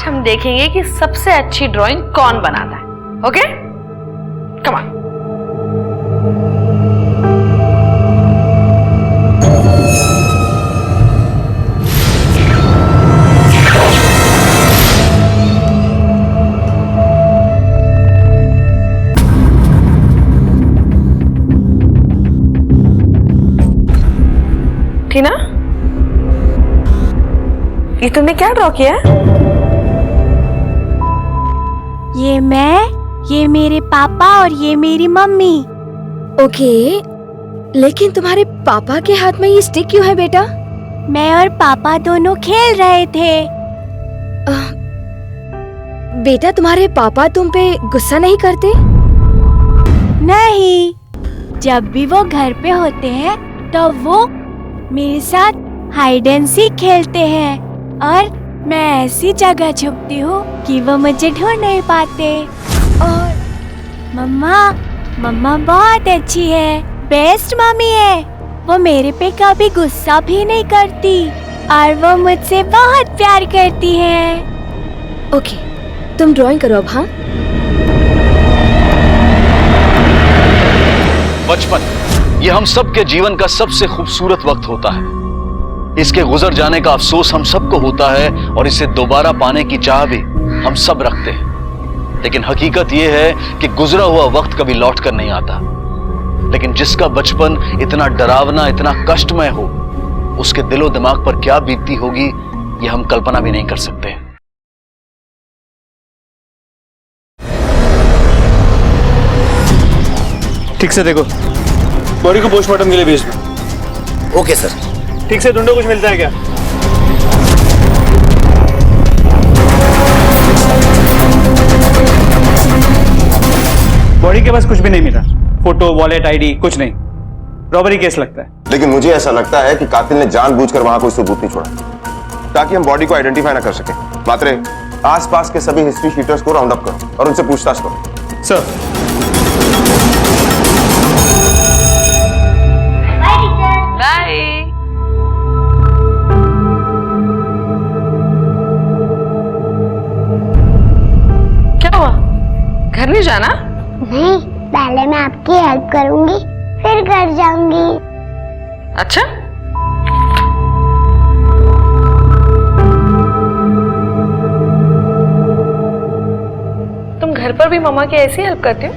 आज हम देखेंगे कि सबसे अच्छी ड्राइंग कौन बनाता है। Okay, come on. टीना, ये तुमने क्या ड्रॉ किया है? ये मैं, ये मेरे पापा और ये मेरी मम्मी। ओके, लेकिन तुम्हारे पापा के हाथ में ये स्टिक क्यों है बेटा? मैं और पापा दोनों खेल रहे थे। बेटा, तुम्हारे पापा तुम पे गुस्सा नहीं करते? नहीं, जब भी वो घर पे होते हैं तो वो मेरे साथ हाइड एंड सीक खेलते हैं और मैं ऐसी जगह छुपती हूँ कि वो मुझे ढूंढ नहीं पाते। और मम्मा बहुत अच्छी है, बेस्ट मम्मी है। वो मेरे पे कभी गुस्सा भी नहीं करती और वो मुझसे बहुत प्यार करती है। ओके, तुम ड्राइंग करो अब। हाँ, बचपन ये हम सब के जीवन का सबसे खूबसूरत वक्त होता है। इसके गुजर जाने का अफसोस हम सबको होता है और इसे दोबारा पाने की चाह भी हम सब रखते हैं। लेकिन हकीकत यह है कि गुजरा हुआ वक्त कभी लौट कर नहीं आता। लेकिन जिसका बचपन इतना डरावना, इतना कष्टमय हो, उसके दिलो दिमाग पर क्या बीतती होगी ये हम कल्पना भी नहीं कर सकते। ठीक से देखो, बॉडी को पोस्टमार्टम के लिए भेज दो। Okay sir. ठीक से ढूंढो, कुछ मिलता है क्या? बॉडी के पास कुछ भी नहीं मिला, फोटो, वॉलेट, आईडी कुछ नहीं। रॉबरी केस लगता है। लेकिन मुझे ऐसा लगता है कि कातिल ने जानबूझकर वहां कोई सबूत नहीं छोड़ा ताकि हम बॉडी को आइडेंटिफाई ना कर सके। मात्रे, आसपास के सभी हिस्ट्री शीटर्स को राउंड अप करो और उनसे पूछताछ करो। सर। बाय। क्या हुआ, घर नहीं जाना? नहीं, पहले मैं आपकी हेल्प करूंगी फिर घर जाऊंगी। अच्छा, तुम घर पर भी मम्मा की ऐसी हेल्प करते हो?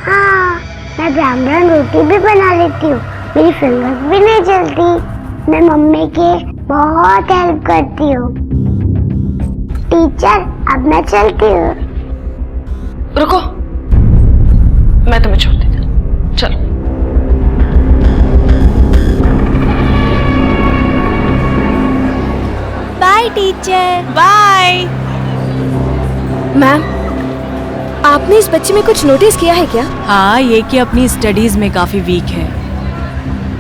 हाँ, मैं ब्राह्मण रोटी भी बना लेती हूँ, मेरी फिंगर्स भी नहीं जलती। मैं मम्मी की बहुत हेल्प करती हूँ। टीचर, अब मैं चलती हूँ। रुको, मैं तुम्हें छोड़ देती हूँ, चलो। Bye teacher. बाय। मैम, आपने इस बच्चे में कुछ नोटिस किया है क्या? हाँ, ये कि अपनी स्टडीज में काफी वीक है।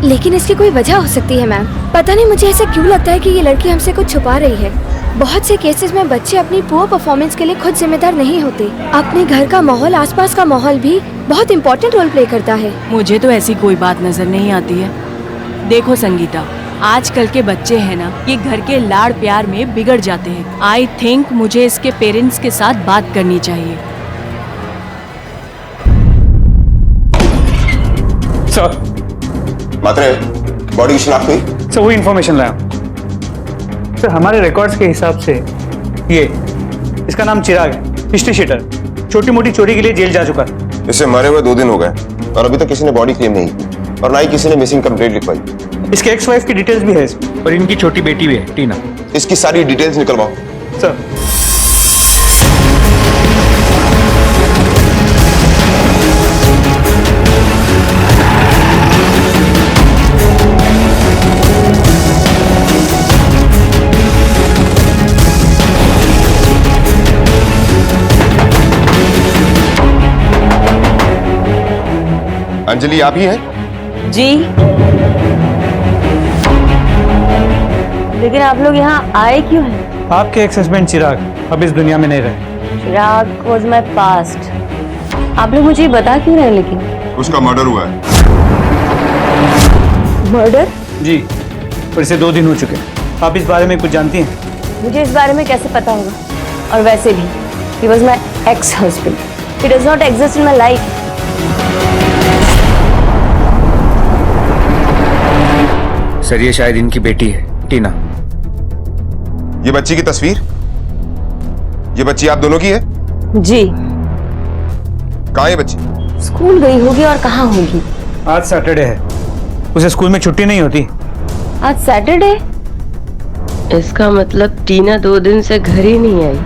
लेकिन इसकी कोई वजह हो सकती है मैम। पता नहीं मुझे ऐसा क्यों लगता है कि ये लड़की हमसे कुछ छुपा रही है। बहुत से केसेस में बच्चे अपनी पुअर परफॉर्मेंस के लिए खुद जिम्मेदार नहीं होते। अपने घर का माहौल, आसपास का माहौल भी बहुत इम्पोर्टेंट रोल प्ले करता है। मुझे तो ऐसी कोई बात नजर नहीं आती है। देखो संगीता, आजकल के बच्चे हैं ना, ये घर के लाड़ प्यार में बिगड़ जाते हैं। आई थिंक मुझे इसके पेरेंट्स के साथ बात करनी चाहिए। सर। मात्रे, बॉडी की शिनाख्त हुई? सर, वही इंफॉर्मेशन लाया। सर, हमारे रिकॉर्ड्स के हिसाब से ये इसका नाम चिराग है, हिस्ट्री शीटर। छोटी मोटी चोरी के लिए जेल जा चुका है। इसे मरे हुए 2 दिन हो गए और अभी तक किसी ने बॉडी क्लेम नहीं की और ना ही किसी ने मिसिंग कंप्लेंट लिखवाई। इसके एक्स वाइफ की डिटेल्स भी है इसमें और इनकी छोटी बेटी भी है, टीना। इसकी सारी डिटेल्स निकलवाओ। सर। अंजलि, आप ही हैं? जी, लेकिन आप लोग यहाँ आए क्यों हैं? आपके एक्स हस्बैंड चिराग अब इस दुनिया में नहीं रहे। चिराग was my past। आप लोग मुझे बता क्यों रहे? लेकिन उसका मर्डर हुआ है। मर्डर? जी, और इसे 2 दिन हो चुके हैं। आप इस बारे में कुछ जानती हैं? मुझे इस बारे में कैसे पता होगा? और वैसे भी he was my ex-husband. He does not exist in my life. Sir ये शायद इनकी बेटी है टीना। ये बच्ची की तस्वीर, ये बच्ची आप दोनों की है? जी, कहाँ है बच्ची? स्कूल गई होगी और कहाँ होगी? आज सैटरडे है, उसे स्कूल में छुट्टी नहीं होती। आज सैटरडे? इसका मतलब टीना 2 दिन से घर ही नहीं आई।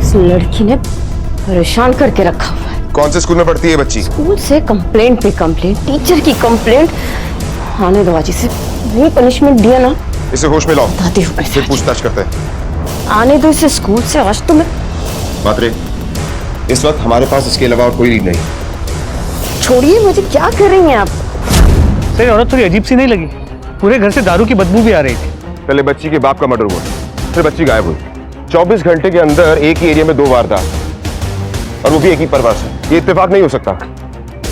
इस लड़की ने परेशान करके रखा हुआ है। कौन से स्कूल में पढ़ती है बच्ची? स्कूल से कंप्लेंट पे कंप्लेंट, टीचर की कंप्लेंट। आने दो आज इसे, वही पनिशमेंट दिया ना। इसे होश में लाओ, बताती हूँ फिर पूछताछ करते हैं। आने दो इसे स्कूल से, आज तो मैं। मात्रे, इस वक्त हमारे पास इसके अलावा और कोई लीड नहीं। छोड़िए मुझे, क्या कर रही हैं आप? सर औरत थोड़ी अजीब सी नहीं लगी? पूरे घर से दारू की बदबू भी आ रही थी। पहले बच्ची के बाप का मर्डर हुआ, फिर बच्ची गायब हुई। 24 घंटे के अंदर एक ही एरिया में 2 वारदात, और वो भी एक ही परिवार से। ये इत्तेफाक नहीं हो सकता।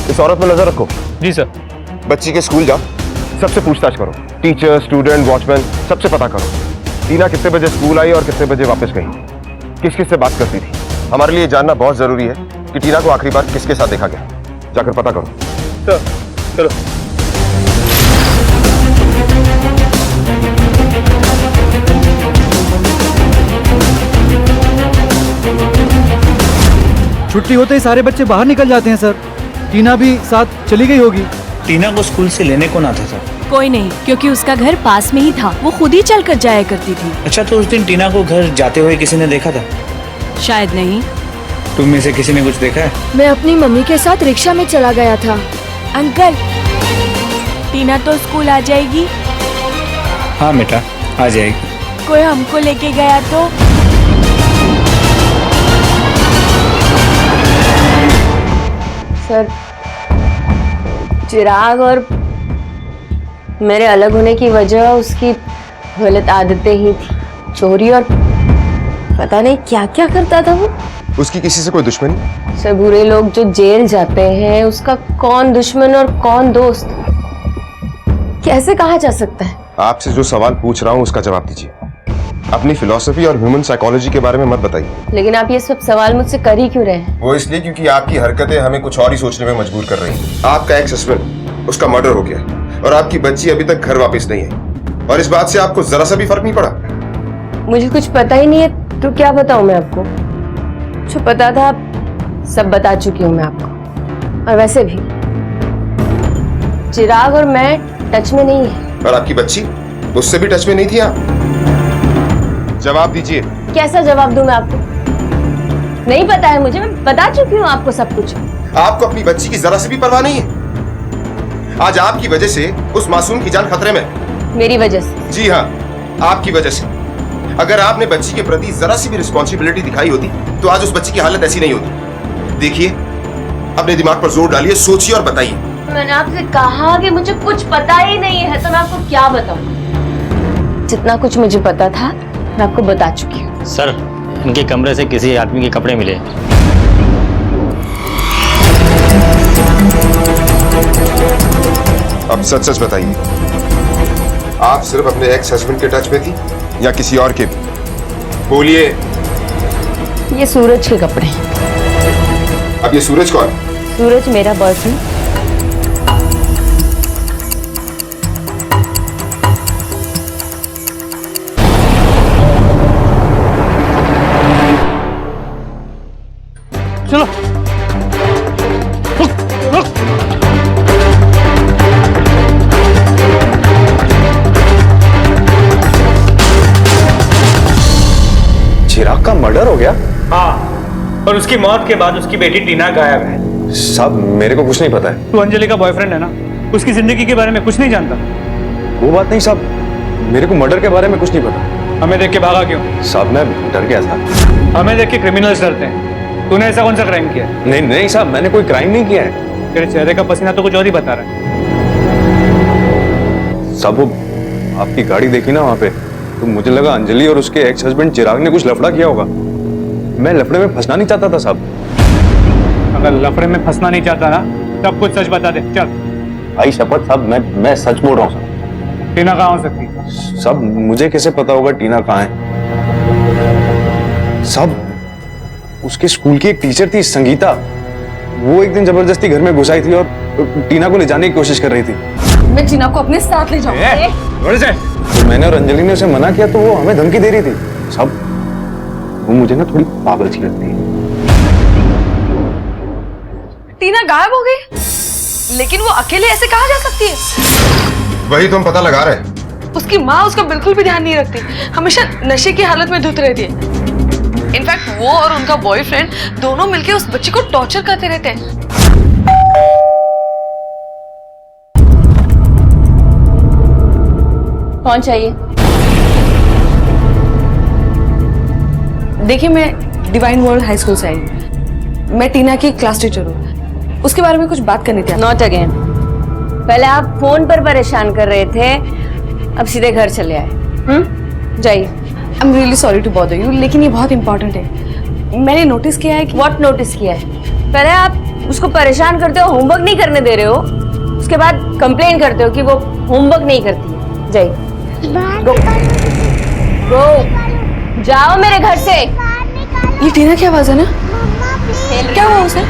इस औरत पर नजर रखो। जी सर। बच्ची के स्कूल जाओ, सबसे पूछताछ करो, टीचर, स्टूडेंट, वॉचमैन, सबसे पता करो टीना कितने बजे स्कूल आई और कितने बजे वापस गई, किस किस से बात करती थी। हमारे लिए जानना बहुत जरूरी है कि टीना को आखिरी बार किसके साथ देखा गया। जाकर पता करो। सर चलो। छुट्टी होते ही सारे बच्चे बाहर निकल जाते हैं सर। टीना भी साथ चली गई होगी। टीना को स्कूल से लेने कौन आता था? कोई नहीं, क्योंकि उसका घर पास में ही था, वो खुद ही चल कर जाया करती थी। अच्छा, तो उस दिन टीना को घर जाते हुए किसी ने देखा था? शायद नहीं। तुम में से किसी ने कुछ देखा है? मैं अपनी मम्मी के साथ रिक्शा में चला गया था। अंकल, टीना तो स्कूल आ जाएगी? हाँ बेटा, आ जाएगी। कोई हमको लेके गया तो? सर, चिराग और मेरे अलग होने की वजह उसकी गलत आदतें ही थी। चोरी और पता नहीं क्या क्या करता था वो। उसकी किसी से कोई दुश्मनी? सर, बुरे लोग जो जेल जाते हैं उसका कौन दुश्मन और कौन दोस्त कैसे कहा जा सकता है? आपसे जो सवाल पूछ रहा हूँ उसका जवाब दीजिए। अपनी फिलॉसफी और ह्यूमन साइकोलॉजी के बारे में मत बताइए। लेकिन आप ये सब सवाल मुझसे कर ही क्यों रहे हैं? वो इसलिए क्योंकि आपकी हरकतें हमें कुछ और ही सोचने में मजबूर कर रही हैं। आपका एक्स हस्बैंड, उसका मर्डर हो गया और आपकी बच्ची अभी तक घर वापस नहीं है, और इस बात से आपको जरा सा भी फर्क नहीं पड़ा? मुझे कुछ पता ही नहीं है तो क्या बताऊं मैं आपको? जो पता था सब बता चुकी हूँ मैं आपको। और वैसे भी चिराग और मैं टच में नहीं है। और आपकी बच्ची, उससे भी टच में नहीं थी आप? जवाब दीजिए। कैसा जवाब दूं मैं आपको? नहीं पता है मुझे, मैं बता चुकी हूँ आपको सब कुछ। आपको अपनी बच्ची की जरा सी भी परवाह नहीं है? आज आपकी वजह से उस मासूम की जान खतरे में। मेरी वजह से? जी हाँ, आपकी वजह से। अगर आपने बच्ची के प्रति जरा सी भी रिस्पॉन्सिबिलिटी दिखाई होती तो आज उस बच्ची की हालत ऐसी नहीं होती। देखिए, अपने दिमाग पर जोर डालिए, सोचिए और बताइए। मैंने आपसे कहा कि मुझे कुछ पता ही नहीं है, तो मैं आपको क्या बताऊं? जितना कुछ मुझे पता था मैं आपको बता चुकी हूँ। सर, इनके कमरे से किसी आदमी के कपड़े मिले। अब सच सच बताइए, आप सिर्फ अपने एक्स हस्बैंड के टच में थी या किसी और के भी? बोलिए। ये सूरज के कपड़े हैं। अब ये सूरज कौन? सूरज मेरा बॉयफ्रेंड। चलो। रुक, रुक। चिराग का मर्डर हो गया? हाँ, और उसकी मौत के बाद उसकी बेटी टीना गायब है। साहब, मेरे को कुछ नहीं पता है। तू अंजलि का बॉयफ्रेंड है ना, उसकी जिंदगी के बारे में कुछ नहीं जानता? वो बात नहीं साहब, मेरे को मर्डर के बारे में कुछ नहीं पता। हमें देख के भागा क्यों? साहब, मैं डर गया था। हमें देख के क्रिमिनल्स डरते हैं। तूने ऐसा कौन सा क्राइम किया? नहीं नहीं साहब, मैंने कोई क्राइम नहीं किया है। तेरे चेहरे का पसीना तो कुछ और ही बता रहा है। साहब, वो आपकी गाड़ी देखी ना वहाँ पे, तो मुझे लगा अंजलि और उसके एक्स हस्बैंड चिराग ने कुछ लफड़ा किया होगा। मैं लफड़े में फंसना नहीं चाहता था साहब। अगर लफड़े में फंसना नहीं चाहता ना, तब कुछ सच बता दे। चल। भाई शपथ साहब, मैं सच बोल रहा हूँ साहब। टीना कहाँ हो सकती है? साहब, मुझे कैसे पता होगा टीना कहाँ है? साहब उसके स्कूल की एक टीचर थी संगीता, वो एक दिन जबरदस्ती घर में घुस आई थी और टीना को ले जाने की कोशिश कर रही थी। मैं टीना को अपने साथ ले जाऊंगी। तो मैंने और अंजलि ने उसे मना किया तो वो हमें धमकी दे रही थी। साहब वो मुझे ना थोड़ी पागल सी लगती है। टीना गायब हो गई, लेकिन वो अकेले ऐसे कहाँ जा सकती है? वही तो हम पता लगा रहे हैं। उसकी माँ उसका बिल्कुल भी ध्यान नहीं रखती, हमेशा नशे की हालत में धुत रहती है। इनफैक्ट वो और उनका बॉयफ्रेंड दोनों मिलकर उस बच्ची को टॉर्चर करते रहते हैं। कौन चाहिए? देखिए, मैं डिवाइन वर्ल्ड हाई स्कूल से आई हूँ। मैं टीना की क्लास टीचर हूँ, उसके बारे में कुछ बात करनी थी। Not again. पहले आप फोन पर परेशान कर रहे थे, अब सीधे घर चले आए। जाइए। I am really sorry to bother you, लेकिन ये बहुत इंपॉर्टेंट है। मैंने नोटिस किया है कि व्हाट नोटिस किया है? पहले आप उसको परेशान करते हो, होमवर्क नहीं करने दे रहे हो, उसके बाद कंप्लेन करते हो कि वो होमवर्क नहीं करती है। जाइए, गो गो, जाओ मेरे घर से। ये टीना की आवाज है ना? क्या हुआ उसे?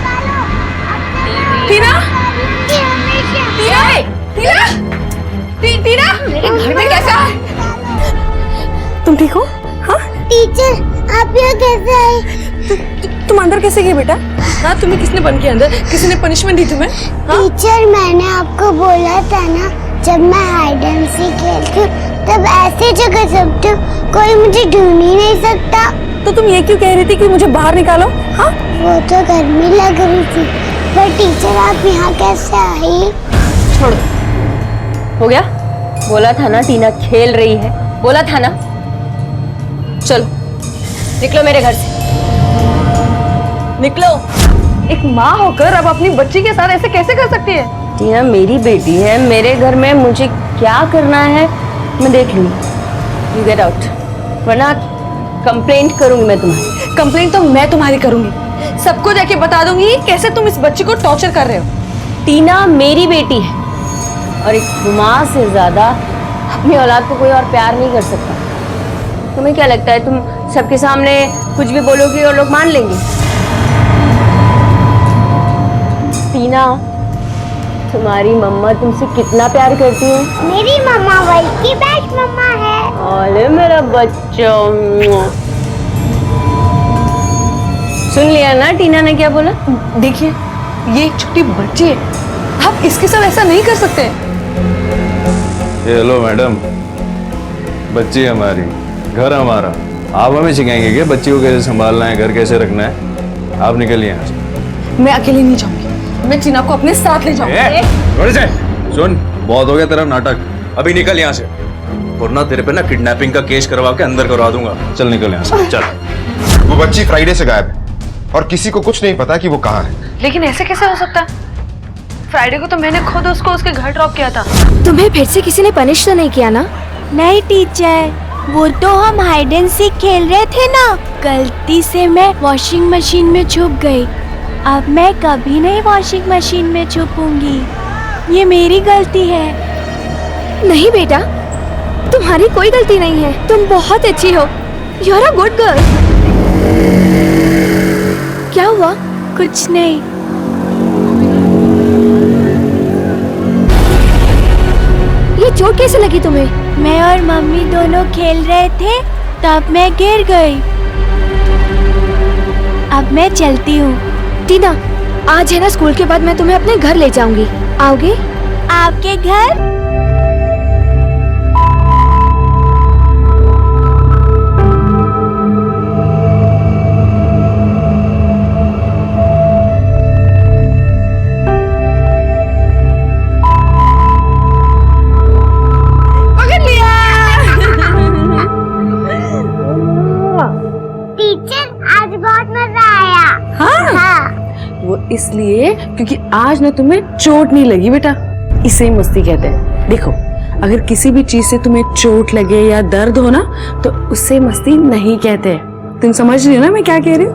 टीना, टीना, टीना, टीना, घर में कैसा है? तुम ठीक हो? हाँ टीचर, आप यहाँ कैसे आए? तुम अंदर कैसे गए बेटा? हाँ, तुम्हें किसने बंद किया अंदर? किसी ने पनिशमेंट दी तुम्हें? टीचर, मैंने आपको बोला था ना, जब मैं हाइड एंड सीक खेलती हूँ तब ऐसी जगह छुपती हूँ, कोई मुझे ढूंढ ही नहीं सकता। तो तुम ये क्यों कह रही थी कि मुझे बाहर निकालो? हाँ, वो तो गर्मी लग रही थी, पर टीचर आप यहाँ कैसे आई? छोड़, हो गया? बोला था ना टीना खेल रही है, बोला था ना। चलो निकलो मेरे घर से, निकलो। एक माँ होकर अब अपनी बच्ची के साथ ऐसे कैसे कर सकती है? टीना मेरी बेटी है, मेरे घर में मुझे क्या करना है मैं देख लूंगी। यू गेट आउट, वरना कंप्लेंट करूंगी मैं तुम्हारी। कंप्लेंट तो मैं तुम्हारी करूंगी, सबको जाके बता दूंगी कैसे तुम इस बच्ची को टॉर्चर कर रहे हो। टीना मेरी बेटी है और एक माँ से ज्यादा अपनी औलाद को कोई और प्यार नहीं कर सकता। तुम्हें क्या लगता है तुम सबके सामने कुछ भी बोलोगी और लोग मान लेंगे? टीना, तुम्हारी मम्मा तुमसे कितना प्यार करती है? मेरी मम्मा वर्ल्ड की बेस्ट मम्मा है। अरे मेरा बच्चा, सुन लिया ना टीना ने क्या बोला? देखिए, ये एक छोटी बच्ची है, आप इसके साथ ऐसा नहीं कर सकते। हेलो मैडम, बच्ची हमारी, घर हमारा, आप हमें सिखाएंगे कि बच्ची को कैसे संभालना है, घर कैसे रखना है? आप निकलिए यहाँ से। मैं अकेले नहीं जाऊंगी, मैं टीना को अपने साथ ले जाऊंगी। सुन, बहुत हो गया तेरा नाटक, अभी निकल यहाँ से, वरना तेरे पे ना किडनैपिंग का केस करवा के अंदर करवा दूंगा। चल निकल यहाँ से, चल। वो बच्ची फ्राइडे से गायब है और किसी को कुछ नहीं पता कि वो कहाँ है। लेकिन ऐसे कैसे हो सकता है? फ्राइडे को तो मैंने खुद उसको उसके घर ड्रॉप किया था। तुम्हें फिर से किसी ने पनिश तो नहीं किया ना? नहीं टीचर, वो तो हम हाइड एंड सीक खेल रहे थे ना, गलती से मैं वॉशिंग मशीन में छुप गई। अब मैं कभी नहीं वॉशिंग मशीन में छुपूंगी, ये मेरी गलती है। नहीं बेटा, तुम्हारी कोई गलती नहीं है, तुम बहुत अच्छी हो, you are a good girl. क्या हुआ? कुछ नहीं। ये चोट कैसे लगी तुम्हें? मैं और मम्मी दोनों खेल रहे थे, तब मैं गिर गई। अब मैं चलती हूँ। टीना, आज है ना स्कूल के बाद मैं तुम्हें अपने घर ले जाऊंगी, आओगे? आपके घर? इसलिए क्योंकि आज ना तुम्हें चोट नहीं लगी बेटा, इसे ही मस्ती कहते हैं। देखो, अगर किसी भी चीज से तुम्हें चोट लगे या दर्द हो ना, तो उससे मस्ती नहीं कहते। तुम समझ रही हो ना मैं क्या कह रही हूँ?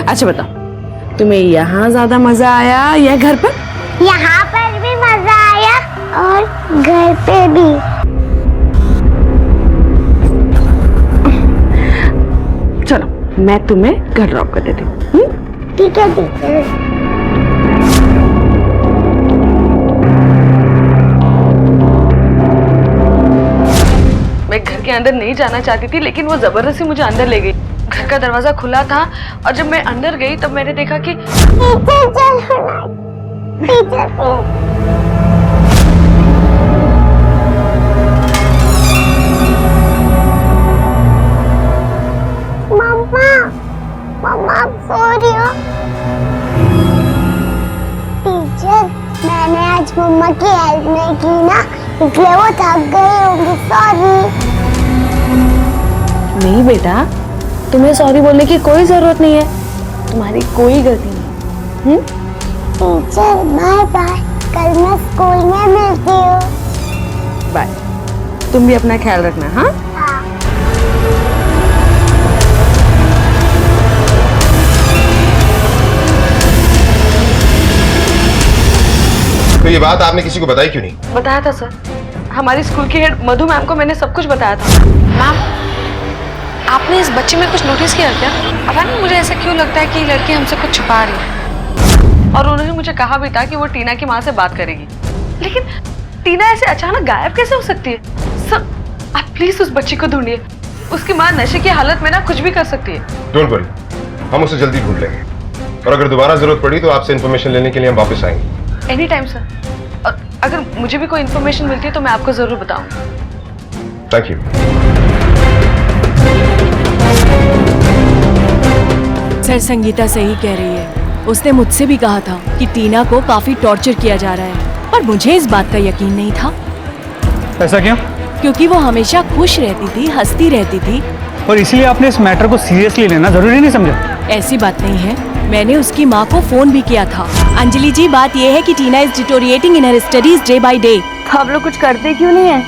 अच्छा बताओ, तुम्हें यहाँ ज्यादा मजा आया या घर पर? यहाँ पर भी मजा आया और घर पे भी। मैं तुम्हें घर ड्रॉप कर देती हूँ। ठीक है टीचर। मैं घर के अंदर नहीं जाना चाहती थी, लेकिन वो जबरदस्ती मुझे अंदर ले गई। घर का दरवाजा खुला था और जब मैं अंदर गई तब मैंने देखा कि मम्मा आप सो रही हो? टीचर, मैंने आज मम्मा की हेल्प नहीं की ना, इसलिए वो थक गई होंगी। सॉरी। नहीं बेटा, तुम्हें सॉरी बोलने की कोई जरूरत नहीं है, तुम्हारी कोई गलती नहीं। टीचर बाय बाय, कल मैं स्कूल में मिलती हूँ। बाय। तुम भी अपना ख्याल रखना। हाँ तो ये बात आपने किसी को बताई क्यों नहीं? बताया था सर, हमारी स्कूल की हेड मधु मैम को मैंने सब कुछ बताया था। मैम, आपने इस बच्चे में कुछ नोटिस किया क्या? पता नहीं मुझे ऐसा क्यों लगता है कि ये लड़की हमसे कुछ छुपा रही है। और उन्होंने मुझे कहा भी था कि वो टीना की माँ से बात करेगी, लेकिन टीना ऐसे अचानक गायब कैसे हो सकती है? सर, आप प्लीज उस बच्ची को ढूंढिए। उसकी माँ नशे की हालत में ना कुछ भी कर सकती है। डोंट वरी, हम उसे जल्दी ढूंढ लेंगे और अगर दोबारा जरूरत पड़ी तो आपसे इन्फॉर्मेशन लेने के लिए हम वापस आएंगे। एनी टाइम सर, और अगर मुझे भी कोई इन्फॉर्मेशन मिलती है तो मैं आपको जरूर बताऊंगी। Thank you. सर, संगीता सही कह रही है। उसने मुझसे भी कहा था कि टीना को काफी टॉर्चर किया जा रहा है, पर मुझे इस बात का यकीन नहीं था। ऐसा क्यों? क्योंकि वो हमेशा खुश रहती थी, हंसती रहती थी। और इसलिए आपने इस मैटर को सीरियसली लेना जरूरी नहीं समझा? ऐसी बात नहीं है, मैंने उसकी माँ को फोन भी किया था। अंजलि जी, बात यह है कि Tina is deteriorating in her studies day by day. तो आप लोग कुछ करते क्यों नहीं है?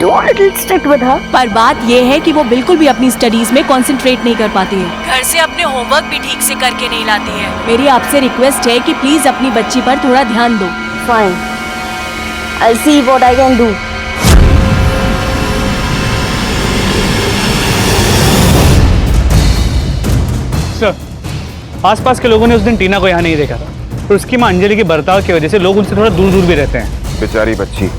Don't little strict with her. पर बात यह है कि वो बिल्कुल भी अपनी स्टडीज में कंसंट्रेट नहीं कर पाती है। घर से अपने होमवर्क भी ठीक से करके नहीं लाती है। मेरी आपसे रिक्वेस्ट है कि प्लीज अपनी बच्ची पर थोड़ा ध्यान दो। Fine. I'll see what I can do. Sir, आसपास के लोगों ने उस दिन टीना को यहाँ नहीं देखा था, और उसकी माँ अंजलि के बर्ताव की वजह से लोग उनसे थोड़ा दूर दूर भी रहते हैं। बेचारी बच्ची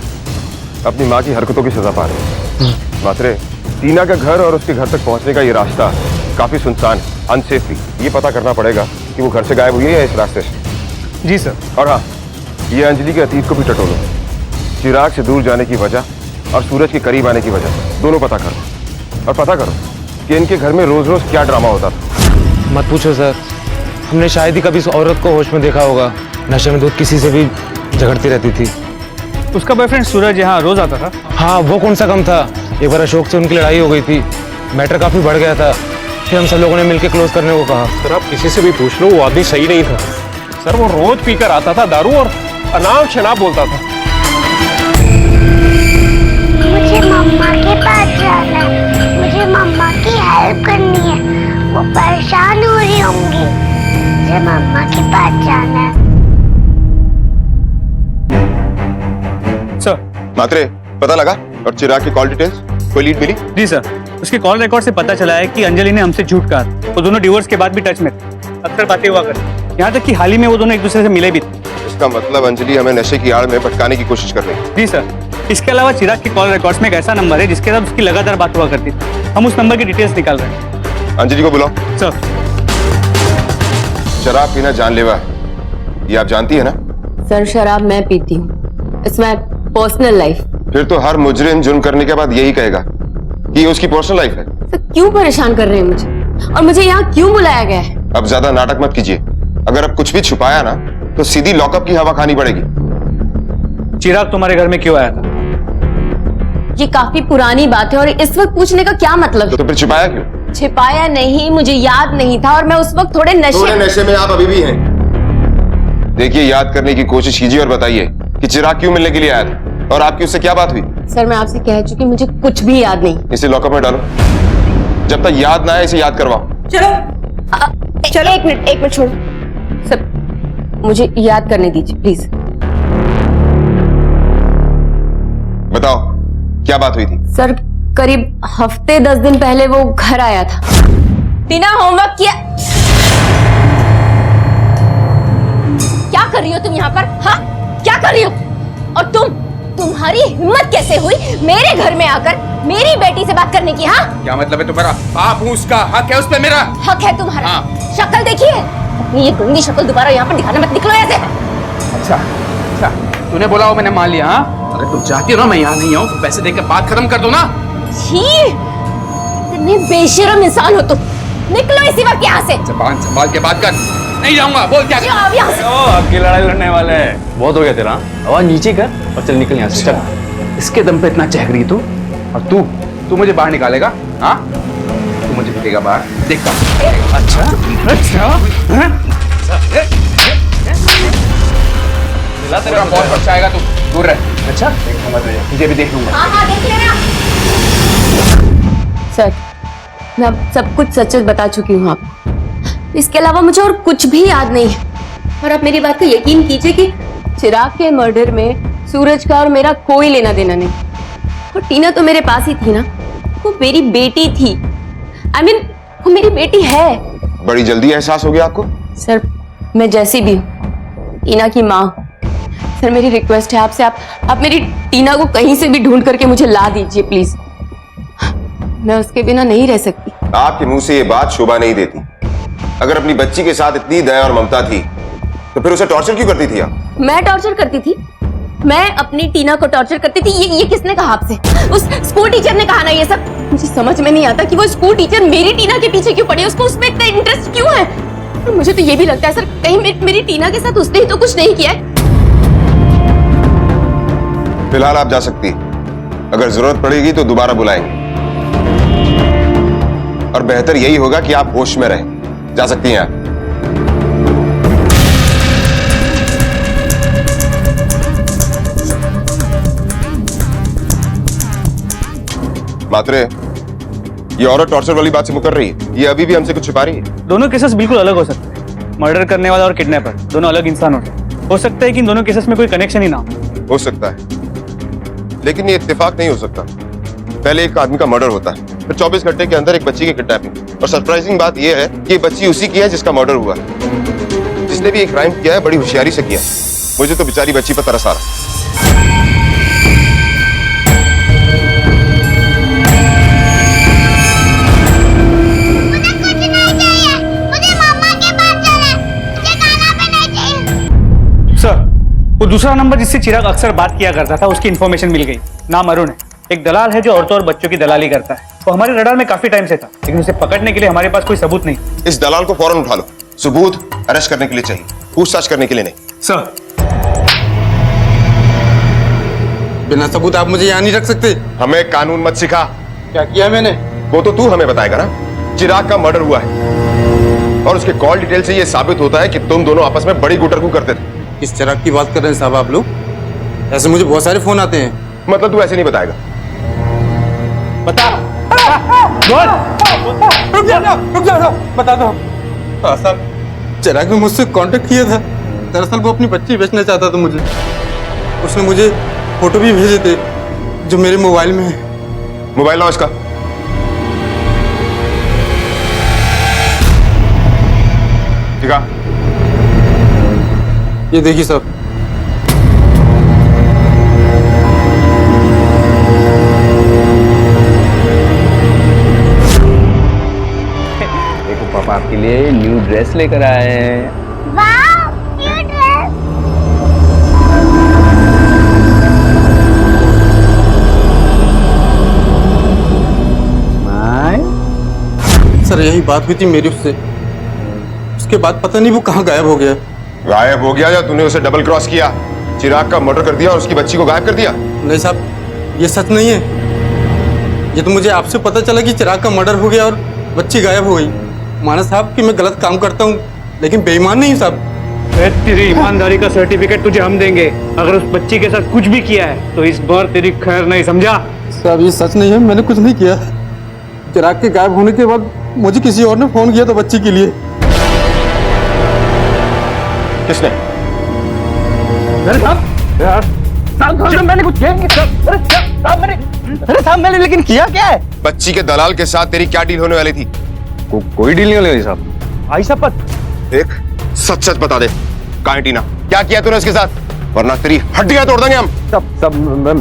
अपनी माँ की हरकतों की सजा पा रही है। मात्रे, टीना का घर और उसके घर तक पहुंचने का ये रास्ता काफी सुनसान है, अनसेफ भी। ये पता करना पड़ेगा कि वो घर से गायब हुई है या इस रास्ते से। जी सर। और हाँ, ये अंजलि के अतीत को भी टटोलो। चिराग से दूर जाने की वजह और सूरज के करीब आने की वजह दोनों पता करो, और पता करो कि इनके घर में रोज रोज क्या ड्रामा होता था। मत पूछो सर, हमने शायद ही कभी इस औरत को होश में देखा होगा। नशे में तो किसी से भी झगड़ती रहती थी। उसका बॉयफ्रेंड सूरज यहाँ रोज आता था? हाँ, वो कौन सा कम था। एक बार अशोक से उनकी लड़ाई हो गई थी, मैटर काफी बढ़ गया था। फिर हम सब लोगों ने मिलकर क्लोज करने को कहा। सर, आप किसी से भी पूछ लो, वो आदमी सही नहीं था। सर, वो रोज पीकर आता था दारू और अनाप शनाप बोलता था। मुझे मम्मा के पास जाना है, मुझे मम्मा की हेल्प करनी है, वो परेशान हो रही होंगी। मुझे मम्मा के पास जाना है। सर, मात्रे, पता लगा? और चिराग की कॉल डिटेल्स कोई लीड मिली? जी सर, उसके कॉल रिकॉर्ड से पता चला है कि अंजलि ने हमसे झूठ कहा। वो दोनों डिवोर्स के बाद भी टच में थे, अक्सर बातें हुआ करती। यहाँ तक कि हाल ही में वो दोनों एक दूसरे से मिले भी थे। इसका मतलब अंजलि हमें नशे की आड़ में भटकाने की कोशिश कर रही है। जी सर, इसके अलावा चिराग की कॉल रिकॉर्ड्स में एक ऐसा नंबर है जिसके साथ उसकी लगातार बात हुआ करती थी। हम उस नंबर की डिटेल्स निकाल रहे हैं। अंजलि को बुलाओ। सर। शराब पीना जानलेवा है, ये आप जानती है ना? सर, शराब मैं पीती हूँ, इट्स माय पर्सनल लाइफ। फिर तो हर मुजरिम जुर्म करने के बाद यही कहेगा कि ये उसकी पर्सनल लाइफ है। सर, क्यों परेशान कर रहे हैं मुझे, और मुझे यहाँ क्यों बुलाया गया है? अब ज्यादा नाटक मत कीजिए। अगर अब कुछ भी छुपाया ना तो सीधी लॉकअप की हवा खानी पड़ेगी। चिराग तुम्हारे घर में क्यों आया था? ये काफी पुरानी बात है और इस वक्त पूछने का क्या मतलब? तो फिर छिपाया क्यों? छिपाया नहीं, मुझे याद नहीं था और मैं उस वक्त थोड़े नशे में आप अभी भी हैं। देखिए, याद करने की कोशिश कीजिए और बताइए कि चिराग क्यों मिलने के लिए आया था और आपकी उससे क्या बात हुई? सर, मैं आपसे कह चुकी, मुझे कुछ भी याद नहीं। इसे लॉकअप में डालो, जब तक याद ना आए इसे याद करवाओ। चलो एक मिनट छोड़ो सर, मुझे याद करने दीजिए प्लीज। बताओ क्या बात हुई थी? सर, करीब हफ्ते 10 दिन पहले वो घर आया था। टीना होमवर्क किया? क्या कर रही हो तुम यहाँ पर? हाँ, क्या कर रही हो? और तुम्हारी हिम्मत कैसे हुई मेरे घर में आकर मेरी बेटी से बात करने की? हाँ, क्या मतलब है तुम्हारा? बाप हूँ उसका, हक है उस पे मेरा। हक है तुम्हारा? हाँ। शक्ल देखिए, अपनी ये गंदी शक्ल दोबारा यहाँ पर दिखाना मत, निकलो ऐसे। अच्छा, तूने बोला हो, मैंने मान लिया। हाँ, अगर तुम चाहती हो ना मैं यहाँ नहीं आऊँ तो पैसे देकर बात खत्म कर दो ना। छी, इतने बेशरम इंसान हो तुम। निकलो इसी वक्त यहाँ से। जबान संभाल के बात कर। नहीं जाऊंगा, बोल क्या? जाओ यहाँ से। अब की लड़ाई लड़ने वाले हैं। बहुत हो गया तेरा, आवाज नीचे कर और चल निकल यहाँ से। चल, इसके दम पे इतना चहक रही तू, और तू मुझे बाहर निकालेगा? हाँ, तू मुझे निकलेगा बाहर, देखता हूँ। अच्छा, तेरा बहुत अच्छा आएगा, तू दूर रह। अच्छा, मुझे भी देख लूंगा। हाँ, देख लेना। सर, मैं अब सब कुछ सच सच बता चुकी हूँ आपको। इसके अलावा मुझे और कुछ भी याद नहीं है। और आप मेरी बात को यकीन कीजिए कि चिराग के मर्डर में सूरज का और मेरा कोई लेना देना नहीं। और टीना तो मेरे पास ही थी ना, वो मेरी बेटी थी। I mean, वो मेरी बेटी है। बड़ी जल्दी एहसास हो गया आपको? सर, मैं जैसी भी हूँ, टीना की माँ। सर, मेरी रिक्वेस्ट है आपसे, आप मेरी टीना को कहीं से भी ढूंढ करके मुझे ला दीजिए प्लीज। मैं उसके बिना नहीं रह सकती। आपके मुंह से ये बात शोभा नहीं देती। अगर अपनी बच्ची के साथ इतनी दया और ममता थी तो फिर उसे टॉर्चर क्यों करती थी आप? मैं टॉर्चर करती थी? मैं अपनी टीना को टॉर्चर करती थी? ये किसने कहा आपसे? उस स्कूल टीचर ने कहा ना ये सब? मुझे समझ में नहीं आता कि वो स्कूल टीचर मेरी टीना के पीछे क्यों पड़ी, उसको उसमें इतना इंटरेस्ट क्यों है? और मुझे तो ये भी लगता है सर, कहीं मेरी टीना के साथ उसने ही तो कुछ नहीं किया है। फिलहाल आप जा सकती हैं। अगर जरूरत पड़ेगी तो दोबारा बुलाएंगे, और बेहतर यही होगा कि आप होश में रहें। जा सकती हैं आप। मात्रे, ये औरत टॉर्चर वाली बात से मुकर रही है। ये अभी भी हमसे कुछ छुपा रही है। दोनों केसेस बिल्कुल अलग हो सकते हैं। मर्डर करने वाला और किडनैपर दोनों अलग इंसान होते हैं। हो सकता है कि इन दोनों केसेस में कोई कनेक्शन ही ना हो सकता है, लेकिन ये इत्तेफाक नहीं हो सकता। पहले एक आदमी का मर्डर होता है, फिर 24 घंटे के अंदर एक बच्ची की किडनैपिंग। और सरप्राइजिंग बात यह है कि ये बच्ची उसी की है जिसका मर्डर हुआ है। जिसने भी एक क्राइम किया है बड़ी होशियारी से किया। मुझे तो बेचारी बच्ची पर तरस आ रहा। मुझे कुछ नहीं चाहिए, मुझे मम्मा के पास जाना है, मुझे खाना भी नहीं चाहिए। सर, वो दूसरा नंबर जिससे चिराग अक्सर बात किया करता था, उसकी इन्फॉर्मेशन मिल गई। नाम अरुण है, एक दलाल है जो औरतों और बच्चों की दलाली करता है। वो हमारे रडार में काफी टाइम से था, लेकिन उसे पकड़ने के लिए हमारे पास कोई सबूत नहीं। इस दलाल को फौरन उठा लो। सबूत अरेस्ट करने के लिए चाहिए, पूछताछ करने के लिए नहीं। सर, बिना सबूत आप मुझे यहाँ नहीं रख सकते। हमें कानून मत सिखा। क्या किया मैंने? वो तो तू हमें बताएगा ना। चिराग का मर्डर हुआ है और उसके कॉल डिटेल से ये साबित होता है कि तुम दोनों आपस में बड़ी गुटरगू करते थे। किस चिराग की बात कर रहे हैं साहब आप लोग? ऐसे मुझे बहुत सारे फोन आते हैं। मतलब तू ऐसे नहीं बताएगा? बता। रुक जाओ, बता दो। हाँ साहब, चिराग ने मुझसे कांटेक्ट किया था। दरअसल वो अपनी बच्ची बेचना चाहता था मुझे। उसने मुझे फोटो भी भेजे थे जो मेरे मोबाइल में है। मोबाइल लाओ इसका। ठीक है, ये देखिए साहब। देखो पापा आपके लिए न्यू ड्रेस लेकर आए हैं। वाह, ये ड्रेस। सर, यही बात हुई थी मेरी उससे। उसके बाद पता नहीं वो कहाँ गायब हो गया। गायब हो गया या तूने उसे डबल क्रॉस किया? चिराग का मर्डर कर दिया और उसकी बच्ची को गायब कर दिया? नहीं साहब, ये सच नहीं है। ये तो मुझे आपसे पता चला कि चिराग का मर्डर हो गया और बच्ची गायब हो गई। माना साहब कि मैं गलत काम करता हूँ, लेकिन बेईमान नहीं साहब। तेरी ईमानदारी का सर्टिफिकेट तुझे हम देंगे। अगर उस बच्ची के साथ कुछ भी किया है तो इस बार तेरी खैर नहीं, समझा? साहब, ये सच नहीं है, मैंने कुछ नहीं किया। चिराग के गायब होने के बाद मुझे किसी और ने फोन किया था बच्ची के लिए। किसने? मैंने कुछ किया? अरे साहब, मैंने लेकिन किया क्या है? बच्ची के दलाल के साथ तेरी क्या डील होने वाली थी? कोई डील नहीं लगी साहब। आई शपथ। देख, सच सच बता दे, कहाँ है टीना? क्या किया तूने उसके साथ? वरना तेरी हड्डियां तोड़ देंगे हम। सब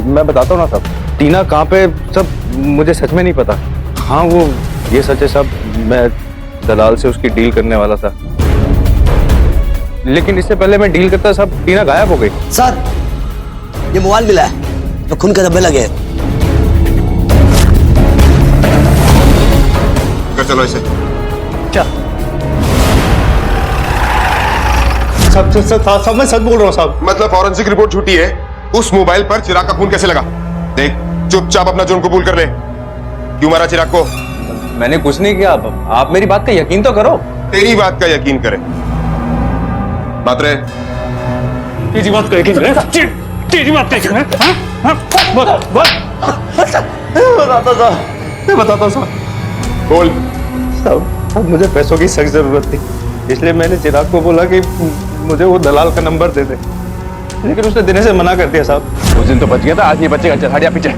मैं बताता हूँ ना सब। टीना कहाँ पे, सब मुझे सच में नहीं पता। हाँ वो ये सच है सब, मैं दलाल से उसकी डील करने वाला था, लेकिन इससे पहले मैं डील करता सब टीना गायब हो गई। सर ये मोबाइल मिला है तो खून के धब्बे लगे हैं। चलो इसे। सब मैं सच बोल रहा हूँ साहब। मतलब फॉरेंसिक रिपोर्ट छूटी है, उस मोबाइल पर चिराग का खून कैसे लगा? देख, चुपचाप अपना जुर्म कबूल कर ले। क्यों मारा चिराग को? मैंने कुछ नहीं किया। आप मेरी बात का यकीन तो करो। तेरी बात का यकीन करे मात्रे। तेरी बात का यकीन करे? तेरी बात का यकीन करे? बताता साहब। बोल। साहब मुझे पैसों की सख्त जरूरत थी, इसलिए मैंने चिराग को बोला कि मुझे वो दलाल का नंबर दे दे, लेकिन उसने देने से मना कर दिया साहब। उस दिन तो बच गया था, आज नहीं बचेगा। चल हट जा पीछे,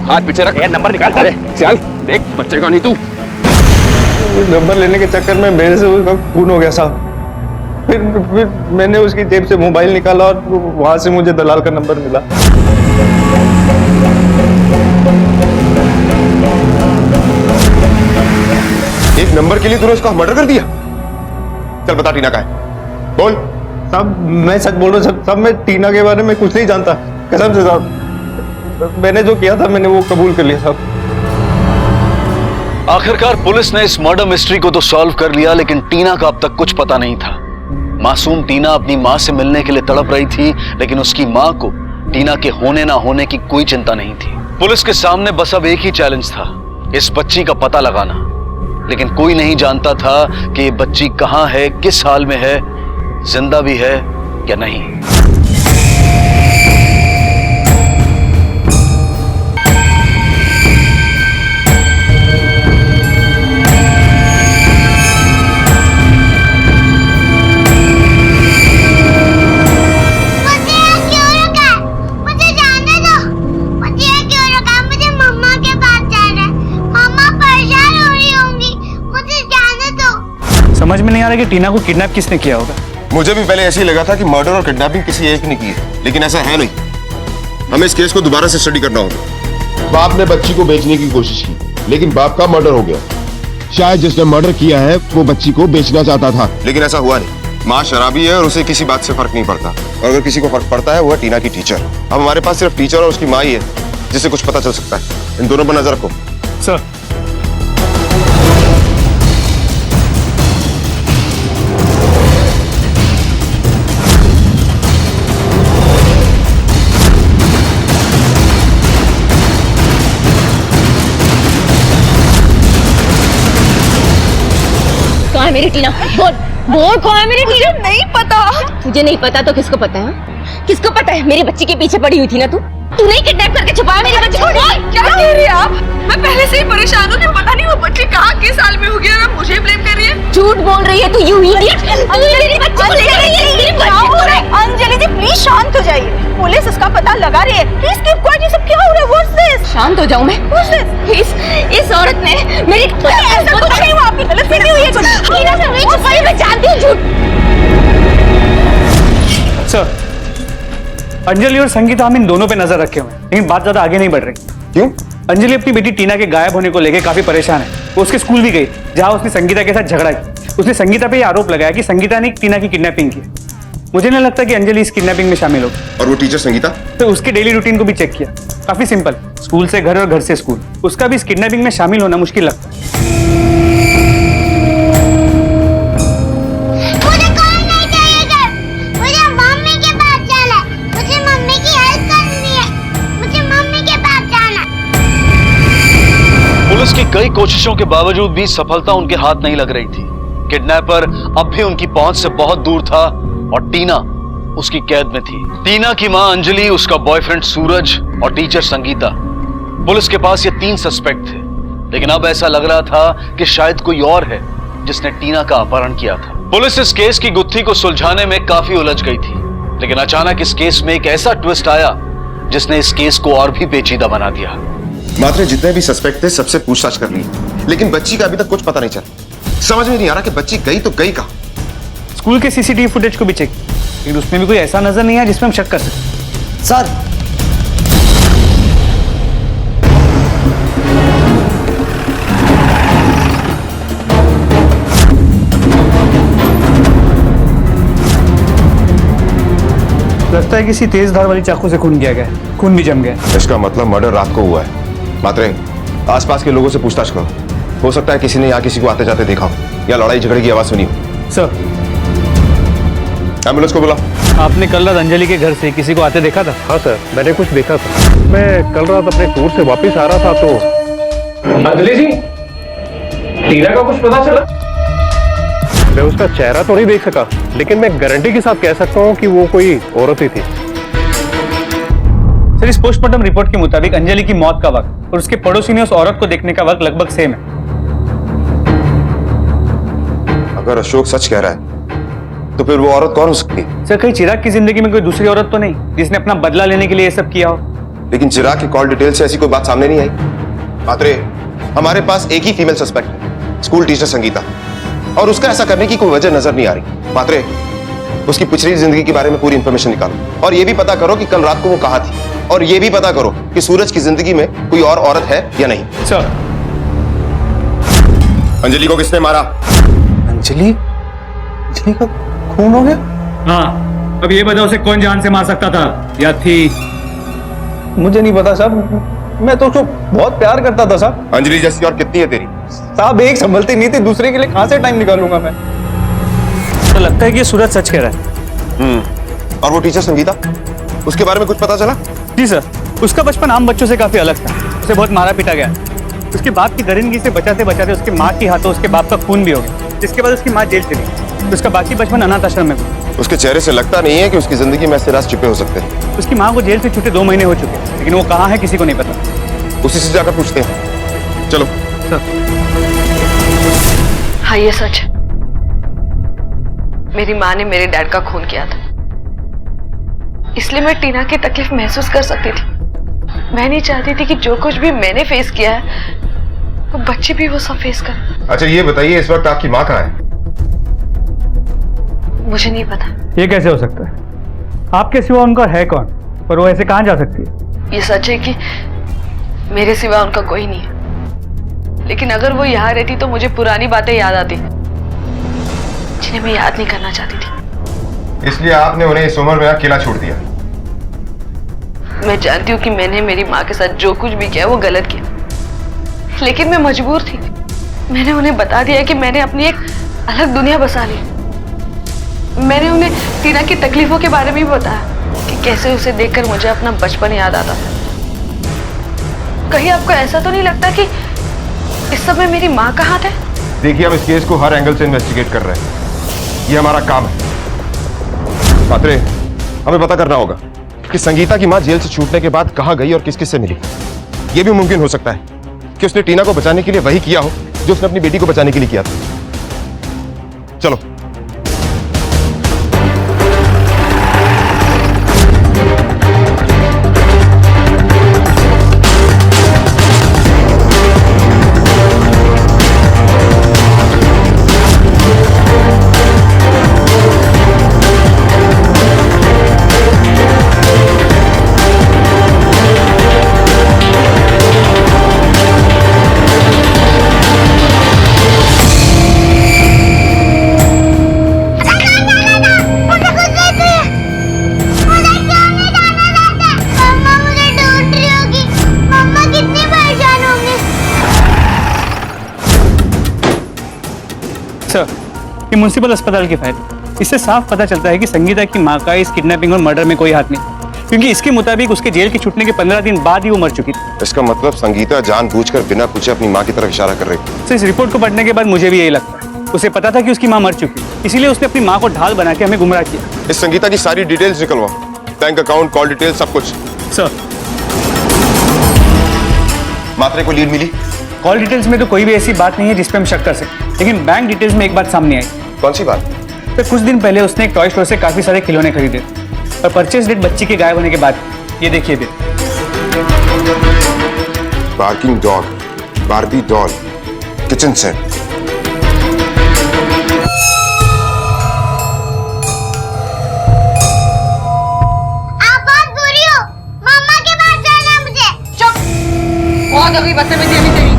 हाथ पीछे रख, नंबर निकाल। अरे चल देख, बचेगा नहीं तू। नंबर लेने के चक्कर में मेरे से उसका खून हो गया साहब। फिर मैंने उसकी जेब से मोबाइल निकाला और वहां से मुझे दलाल का नंबर मिला। एक नंबर के लिए तूने उसका मर्डर कर दिया? चल बता टीना का है, बोल। साहब मैं सच बोल रहा हूँ, सब मैं टीना के बारे में कुछ नहीं जानता, कसम से साहब। मैंने जो किया था मैंने वो कबूल कर लिया साहब। आखिरकार पुलिस ने इस मर्डर मिस्ट्री को तो सॉल्व कर लिया, लेकिन टीना का अब तक कुछ पता नहीं था। मासूम टीना अपनी मां से मिलने के लिए तड़प रही थी, लेकिन उसकी मां को टीना के होने ना होने की कोई चिंता नहीं थी। पुलिस के सामने बस अब एक ही चैलेंज था, इस बच्ची का पता लगाना। लेकिन कोई नहीं जानता था कि ये बच्ची कहां है, किस हाल में है, जिंदा भी है या नहीं। समझ में नहीं आ रहा कि टीना को किडनैप किसने किया होगा। मुझे भी पहले ऐसे ही लगा था कि मर्डर और किडनैपिंग किसी एक ने की है, लेकिन ऐसा है नहीं। हमें इस केस को दोबारा से स्टडी करना होगा। बाप ने बच्ची को बेचने की कोशिश की, लेकिन बाप का मर्डर हो गया। शायद जिसने मर्डर किया है वो बच्ची को बेचना चाहता था, लेकिन ऐसा हुआ नहीं। माँ शराबी है और उसे किसी बात से फर्क नहीं पड़ता, और अगर किसी को फर्क पड़ता है वो है टीना की टीचर। अब हमारे पास सिर्फ टीचर और उसकी माँ ही है जिससे कुछ पता चल सकता है। इन दोनों पर नजर रखो। सर कहाँ है मेरी टीना? बोल बोल, कहाँ है मेरी टीना? नहीं पता। तुझे नहीं पता तो किसको पता है? किसको पता है? मेरी बच्ची के पीछे पड़ी हुई थी ना तू? तूने ही किडनैप करके छुपाया मेरी बच्ची को। क्या कह रही है आप? मैं पहले से ही परेशान हूँ कि पता नहीं वो बच्ची कहाँ किस हाल में होगी और मुझे ब्लेम कर रही है। झूठ बोल रही है तू, यू इडियट। मेरी बच्ची को ले रही है, मेरी बच्ची को ले। अंजलि जी प्लीज शांत हो जाइए, पुलिस इसका पता लगा रही है। Please keep quiet. ये सब क्या हो रहा है? What's this? शांत हो जाऊं मैं? What's this? इस औरत ने मेरी ऐसा कुछ नहीं हुआ, आपकी गलतफहमी हुई है। टीना से नहीं छुपाई, मैं जानती हूँ झूठ। सर अंजलि और संगीता, हम इन दोनों पे नजर रखे हुए हैं, लेकिन बात ज्यादा आगे नहीं बढ़ रही। क्यों? अंजलि अपनी बेटी टीना के गायब होने को लेकर काफी परेशान है। वो उसके स्कूल भी गई जहां उसने संगीता के साथ झगड़ा किया। उसने संगीता पे ये आरोप लगाया कि संगीता ने टीना की किडनैपिंग की। मुझे नहीं लगता कि अंजलि इस किडनैपिंग में शामिल होगी। और वो टीचर संगीता? तो उसके डेली रूटीन को भी चेक किया, काफी सिंपल, स्कूल से घर और घर से स्कूल। उसका भी इस किडनैपिंग में शामिल होना मुश्किल लगता है। पुलिस की कई कोशिशों के बावजूद भी सफलता उनके हाथ नहीं लग रही थी। किडनैपर अब भी उनकी पहुंच से बहुत दूर था और टीना उसकी कैद में थी। टीना की मां अंजलि, उसका बॉयफ्रेंड सूरज और टीचर संगीता। पुलिस के पास ये 3 सस्पेक्ट थे, लेकिन अब ऐसा लग रहा था कि शायद कोई और है जिसने टीना का अपहरण किया था। पुलिस इस केस की गुत्थी को सुलझाने में काफी उलझ गई थी, लेकिन अचानक इस केस में एक ऐसा ट्विस्ट आया जिसने इस केस को और भी पेचीदा बना दिया। मात्र जितने भी सस्पेक्ट थे सबसे पूछताछ कर ली, लेकिन बच्ची का अभी तक कुछ पता नहीं चला। समझ में नहीं आ रहा कि बच्ची गई तो गई कहाँ। स्कूल के सीसीटीवी फुटेज को भी चेक, लेकिन उसमें भी कोई ऐसा नजर नहीं आया जिसमें हम शक कर सकते। सर, लगता है किसी तेज धार वाली चाकू से खून किया गया है, खून भी जम गया है। इसका मतलब मर्डर रात को हुआ है। मात्रे, आसपास के लोगों से पूछताछ करो। हो सकता है किसी ने यहाँ किसी को आते जाते देखा हो या लड़ाई झगड़े की आवाज सुनी हो। सर, एम्बुलेंस को बुला। आपने कल रात अंजलि के घर से किसी को आते देखा था? हाँ सर, मैंने कुछ देखा था। मैं कल रात अपने टूर से वापस आ रहा था तो। अंजलि जी, टीना का कुछ पता चला? मैं उसका चेहरा तो नहीं देख सका, लेकिन मैं गारंटी के साथ कह सकता हूँ कि वो कोई औरत ही थी। सर, इस पोस्टमार्टम रिपोर्ट के मुताबिक अंजलि की मौत का वक्त और उसके पड़ोसी ने उस औरत को देखने का वक्त लगभग सेम है। अगर अशोक सच कह रहा है तो फिर वो औरत कौन हो सकती है? सर, कहीं चिराग की जिंदगी में कोई दूसरी औरत तो नहीं जिसने अपना बदला लेने के लिए ये सब किया हो? लेकिन चिराग की कॉल डिटेल से ऐसी कोई बात सामने नहीं आई। मात्रे, हमारे पास एक ही फीमेल सस्पेक्ट है, स्कूल टीचर संगीता, और उसका ऐसा करने की कोई वजह नजर नहीं आ रही। मात्रे, उसकी पिछली जिंदगी के बारे में पूरी इंफॉर्मेशन निकालो और ये भी पता करो कि कल रात को वो कहाँ थी, और ये भी पता करो कि सूरज की जिंदगी में कोई और औरत है या नहीं। सर, अंजलि को किसने मारा? अंजलि का खून हो गया? हाँ, अब ये बताओ उसे कौन जान से मार सकता था या थी? मुझे नहीं पता साहब, मैं तो उसको बहुत प्यार करता था साहब। अंजलि जैसी और कितनी है तेरी? साहब, एक संभलती नहीं थी, दूसरे के लिए कहां से टाइम निकालूंगा मैं? तो लगता है कि सूरज सच कह रहा है। और वो टीचर संगीता, उसके बारे में कुछ पता चला? जी सर, उसका बचपन आम बच्चों से काफी अलग था। उसे बहुत मारा पीटा गया। उसके बाप की दरिंदगी से बचाते बचाते उसकी माँ की हाथों उसके बाप का खून भी हो गया, जिसके बाद उसकी माँ जेल चली। उसका बाकी बचपन अनाथ आश्रम में हुआ। उसके चेहरे से लगता नहीं है कि उसकी जिंदगी में ऐसे राज छिपे हो सकते हैं। उसकी माँ को जेल से छूटे 2 महीने हो चुके, लेकिन वो कहाँ है किसी को नहीं पता। उसी से जाकर पूछते हैं। चलो सर। हाँ, ये सच है। मेरी माँ ने मेरे डैड का खून किया था, इसलिए मैं टीना की तकलीफ महसूस कर सकती थी। मैं नहीं चाहती थी कि जो कुछ भी मैंने फेस किया है वो बच्चे भी वो सब फेस करें। अच्छा, ये बताइए इस वक्त आपकी माँ कहाँ है? मुझे नहीं पता। ये कैसे हो सकता है? आपके सिवा उनका है कौन? पर वो ऐसे कहाँ जा सकती है? ये सच है कि मेरे सिवा उनका कोई नहीं है, लेकिन अगर वो यहाँ रहती तो मुझे पुरानी बातें याद आती जिन्हें मैं याद नहीं करना चाहती थी। इसलिए आपने उन्हें इस उम्र में अकेला छोड़ दिया। मैं जानती हूँ कि मैंने मेरी माँ के साथ जो कुछ भी किया वो गलत किया, लेकिन मैं मजबूर थी। मैंने उन्हें बता दिया कि मैंने अपनी एक अलग दुनिया बसा ली। मैंने उन्हें टीना की तकलीफों के बारे में भी बताया कि कैसे उसे देखकर मुझे अपना बचपन याद आता था। कहीं आपको ऐसा तो नहीं लगता कि इस समय मेरी माँ कहाँ थे? देखिए, हम इस केस को हर एंगल से इन्वेस्टिगेट कर रहे हैं। ये हमारा काम है। पात्रे, हमें पता करना होगा कि संगीता की माँ जेल से छूटने के बाद कहाँ गई और किस किस से मिली। यह भी मुमकिन हो सकता है कि उसने टीना को बचाने के लिए वही किया हो जो उसने अपनी बेटी को बचाने के लिए किया था। चलो। सर, ये म्युनिसिपल अस्पताल की फाइल। इससे साफ पता चलता है कि संगीता की माँ का इस किडनैपिंग और मर्डर में कोई हाथ नहीं, क्योंकि इसके मुताबिक उसके जेल के छूटने के 15 दिन बाद ही वो मर चुकी थी। इसका मतलब संगीता जानबूझकर बिना पूछे अपनी माँ की तरफ इशारा कर रही थी। सर, इस रिपोर्ट को पढ़ने के बाद मुझे भी यही लगता है। उसे पता था कि उसकी माँ मर चुकी, इसीलिए उसने अपनी माँ को ढाल बना के हमें गुमराह किया। इस संगीता की सारी डिटेल्स निकलवाओ, बैंक अकाउंट, कॉल डिटेल, सब कुछ। सर, मात्रे को लीड मिली? कॉल डिटेल्स में तो कोई भी ऐसी बात नहीं है जिस पे हम शक कर सकें, लेकिन बैंक डिटेल्स में एक बात सामने आई। कौन सी बात? तो कुछ दिन पहले उसने एक टॉय स्टोर से काफी सारे खिलौने खरीदे और परचेज डेट बच्ची के गायब होने के बाद। ये देखिए bill. Barking dog, Barbie doll, kitchen set. बहुत हो गई बदतमीजी अभी तेरी।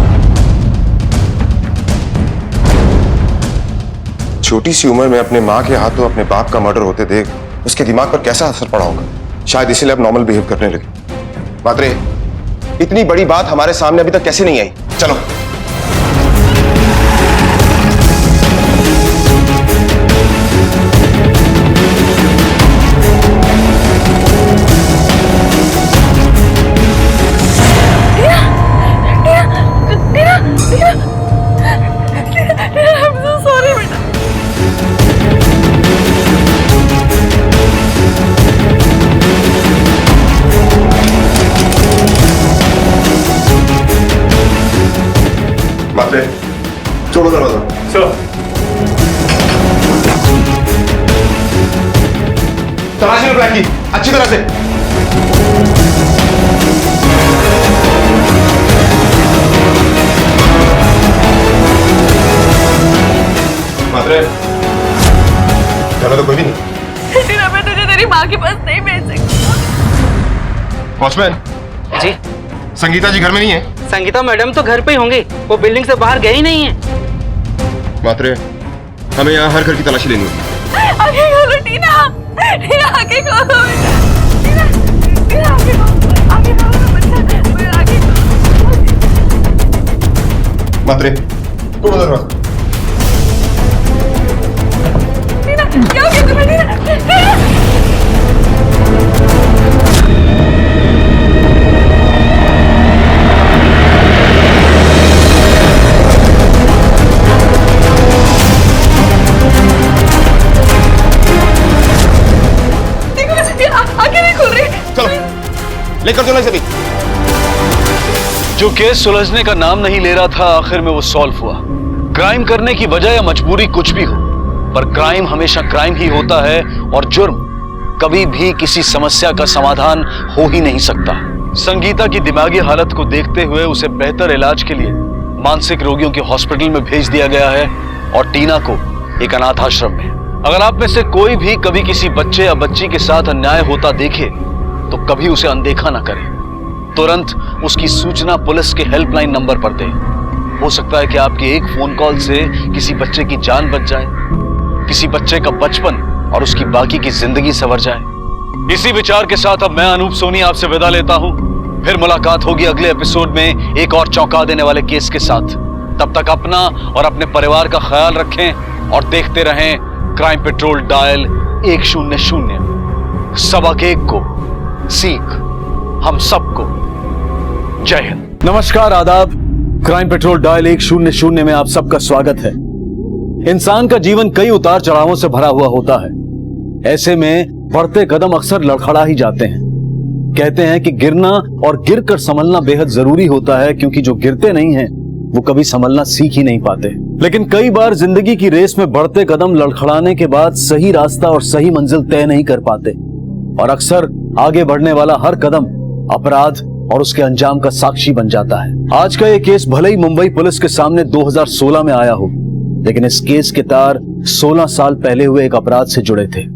छोटी सी उम्र में अपने माँ के हाथों अपने बाप का मर्डर होते देख उसके दिमाग पर कैसा असर पड़ा होगा। शायद इसीलिए अब नॉर्मल बिहेव करने लगे। मात्रे, इतनी बड़ी बात हमारे सामने अभी तक कैसे नहीं आई? चलो। छोड़ो दरवाजा। चलो। तलाशी लो ब्लैक की अच्छी तरह से। मात्रे, चलो तो कोई भी नहीं। मैं तुझे तेरी माँ के पास नहीं भेज सकती। वॉचमैन जी, संगीता जी घर में नहीं है? संगीता मैडम तो घर पे ही होंगे, वो बिल्डिंग से बाहर गए ही नहीं है। मात्रे, हमें यहाँ हर घर की तलाशी लेनी है। आगे खोलो टीना, टीना आगे खोलो बेटा, टीना आगे खोलो, आगे खोलो बच्चा, आगे खोलो। मात्रे, तोड़ो दरवाजा। टीना, क्या हो गया तुम्हें टीना? लेकर चलो इसे भी। जो केस सुलझने का नाम नहीं ले रहा था आखिर में वो सॉल्व हुआ। क्राइम करने की वजह या मजबूरी कुछ भी हो, पर क्राइम हमेशा क्राइम ही होता है और जुर्म कभी भी किसी समस्या का समाधान हो ही नहीं सकता। संगीता की दिमागी हालत को देखते हुए उसे बेहतर इलाज के लिए मानसिक रोगियों के हॉस्पिटल में भेज दिया गया है और टीना को एक अनाथ आश्रम में। अगर आप में से कोई भी कभी किसी बच्चे या बच्ची के साथ अन्याय होता देखे तो कभी उसे अनदेखा ना करें। तुरंत उसकी सूचना पुलिस के हेल्पलाइन नंबर पर दें। हो सकता है कि आपकी एक फोन कॉल से किसी बच्चे की जान बच जाए, किसी बच्चे का बचपन और उसकी बाकी की जिंदगी संवर जाए। इसी विचार के साथ अब मैं अनूप सोनी आपसे विदा लेता हूं। फिर मुलाकात होगी अगले एपिसोड में एक और चौंका देने वाले केस के साथ। तब तक अपना और अपने परिवार का ख्याल रखें और देखते रहें क्राइम पेट्रोल डायल 100। सबक एक को सीख हम सबको। जय हिंद। नमस्कार, आदाब। क्राइम पेट्रोल डायल 100 में आप सबका स्वागत है। इंसान का जीवन कई उतार चढ़ावों से भरा हुआ होता है। ऐसे में बढ़ते कदम अक्सर लड़खड़ा ही जाते हैं। कहते हैं कि गिरना और गिरकर संभलना बेहद जरूरी होता है, क्योंकि जो गिरते नहीं हैं वो कभी संभलना सीख ही नहीं पाते। लेकिन कई बार जिंदगी की रेस में बढ़ते कदम लड़खड़ाने के बाद सही रास्ता और सही मंजिल तय नहीं कर पाते और अक्सर आगे बढ़ने वाला हर कदम अपराध और उसके अंजाम का साक्षी बन जाता है। आज का ये केस भले ही मुंबई पुलिस के सामने 2016 में आया हो, लेकिन इस केस के तार 16 साल पहले हुए एक अपराध से जुड़े थे।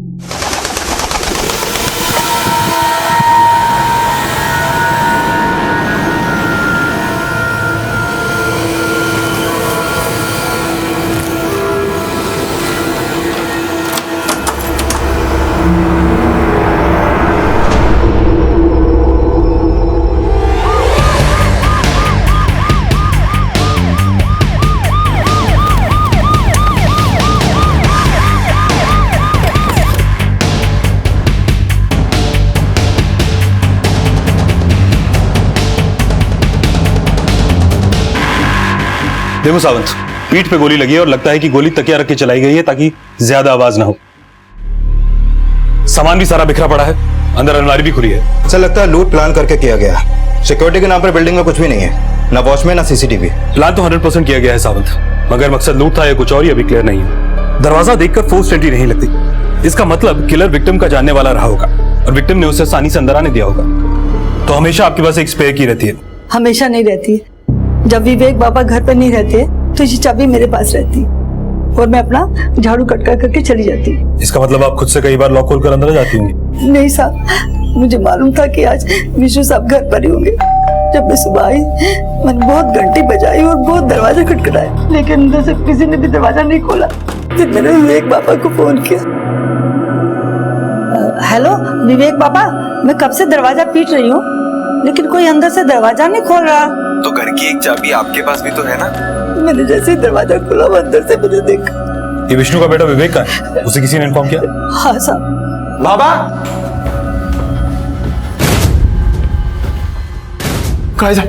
देखो सावंत, पीठ पे गोली लगी है और लगता है कि गोली तकिया रख के चलाई गई है ताकि ज्यादा आवाज ना हो। सामान भी सारा बिखरा पड़ा है, अंदर अलमारी भी खुली है। ऐसा लगता है लूट प्लान करके किया गया है। सिक्योरिटी के नाम पर बिल्डिंग में कुछ भी नहीं है, ना वॉचमैन ना सीसीटीवी। प्लान तो 100% किया गया है सावंत, मगर मकसद लूट था या कुछ और ही अभी क्लियर नहीं है। दरवाजा देखकर फोर्स एंट्री नहीं लगती। इसका मतलब किलर विक्टिम का जानने वाला रहा होगा और विक्टिम ने उसे आसानी से अंदर आने दिया होगा। तो हमेशा आपके पास एक स्पेयर की रहती है। हमेशा नहीं रहती है। जब विवेक बाबा घर पर नहीं रहते तो ये चाबी मेरे पास रहती और मैं अपना झाड़ू कटका करके चली जाती। इसका मतलब आप खुद से कई बार लॉक खोलकर अंदर जाती होंगी? नहीं साहब, मुझे मालूम था कि आज विशु साहब घर पर ही होंगे। जब मैं सुबह आई मैंने बहुत घंटी बजाई और बहुत दरवाजा खटखटाया, लेकिन अंदर से किसी ने भी दरवाजा नहीं खोला। फिर मैंने विवेक पापा को फोन किया। हेलो विवेक पापा, मैं कब से दरवाजा पीट रही हूँ लेकिन कोई अंदर से दरवाजा नहीं खोल रहा। तो घर की एक चाबी आपके पास भी तो है ना? मैंने जैसे ही दरवाजा खोला वो अंदर से मैंने देखा। ये विष्णु का बेटा विवेक का है, उसे किसी ने इन्फॉर्म किया? हाँ साहब। बाबा कहा जा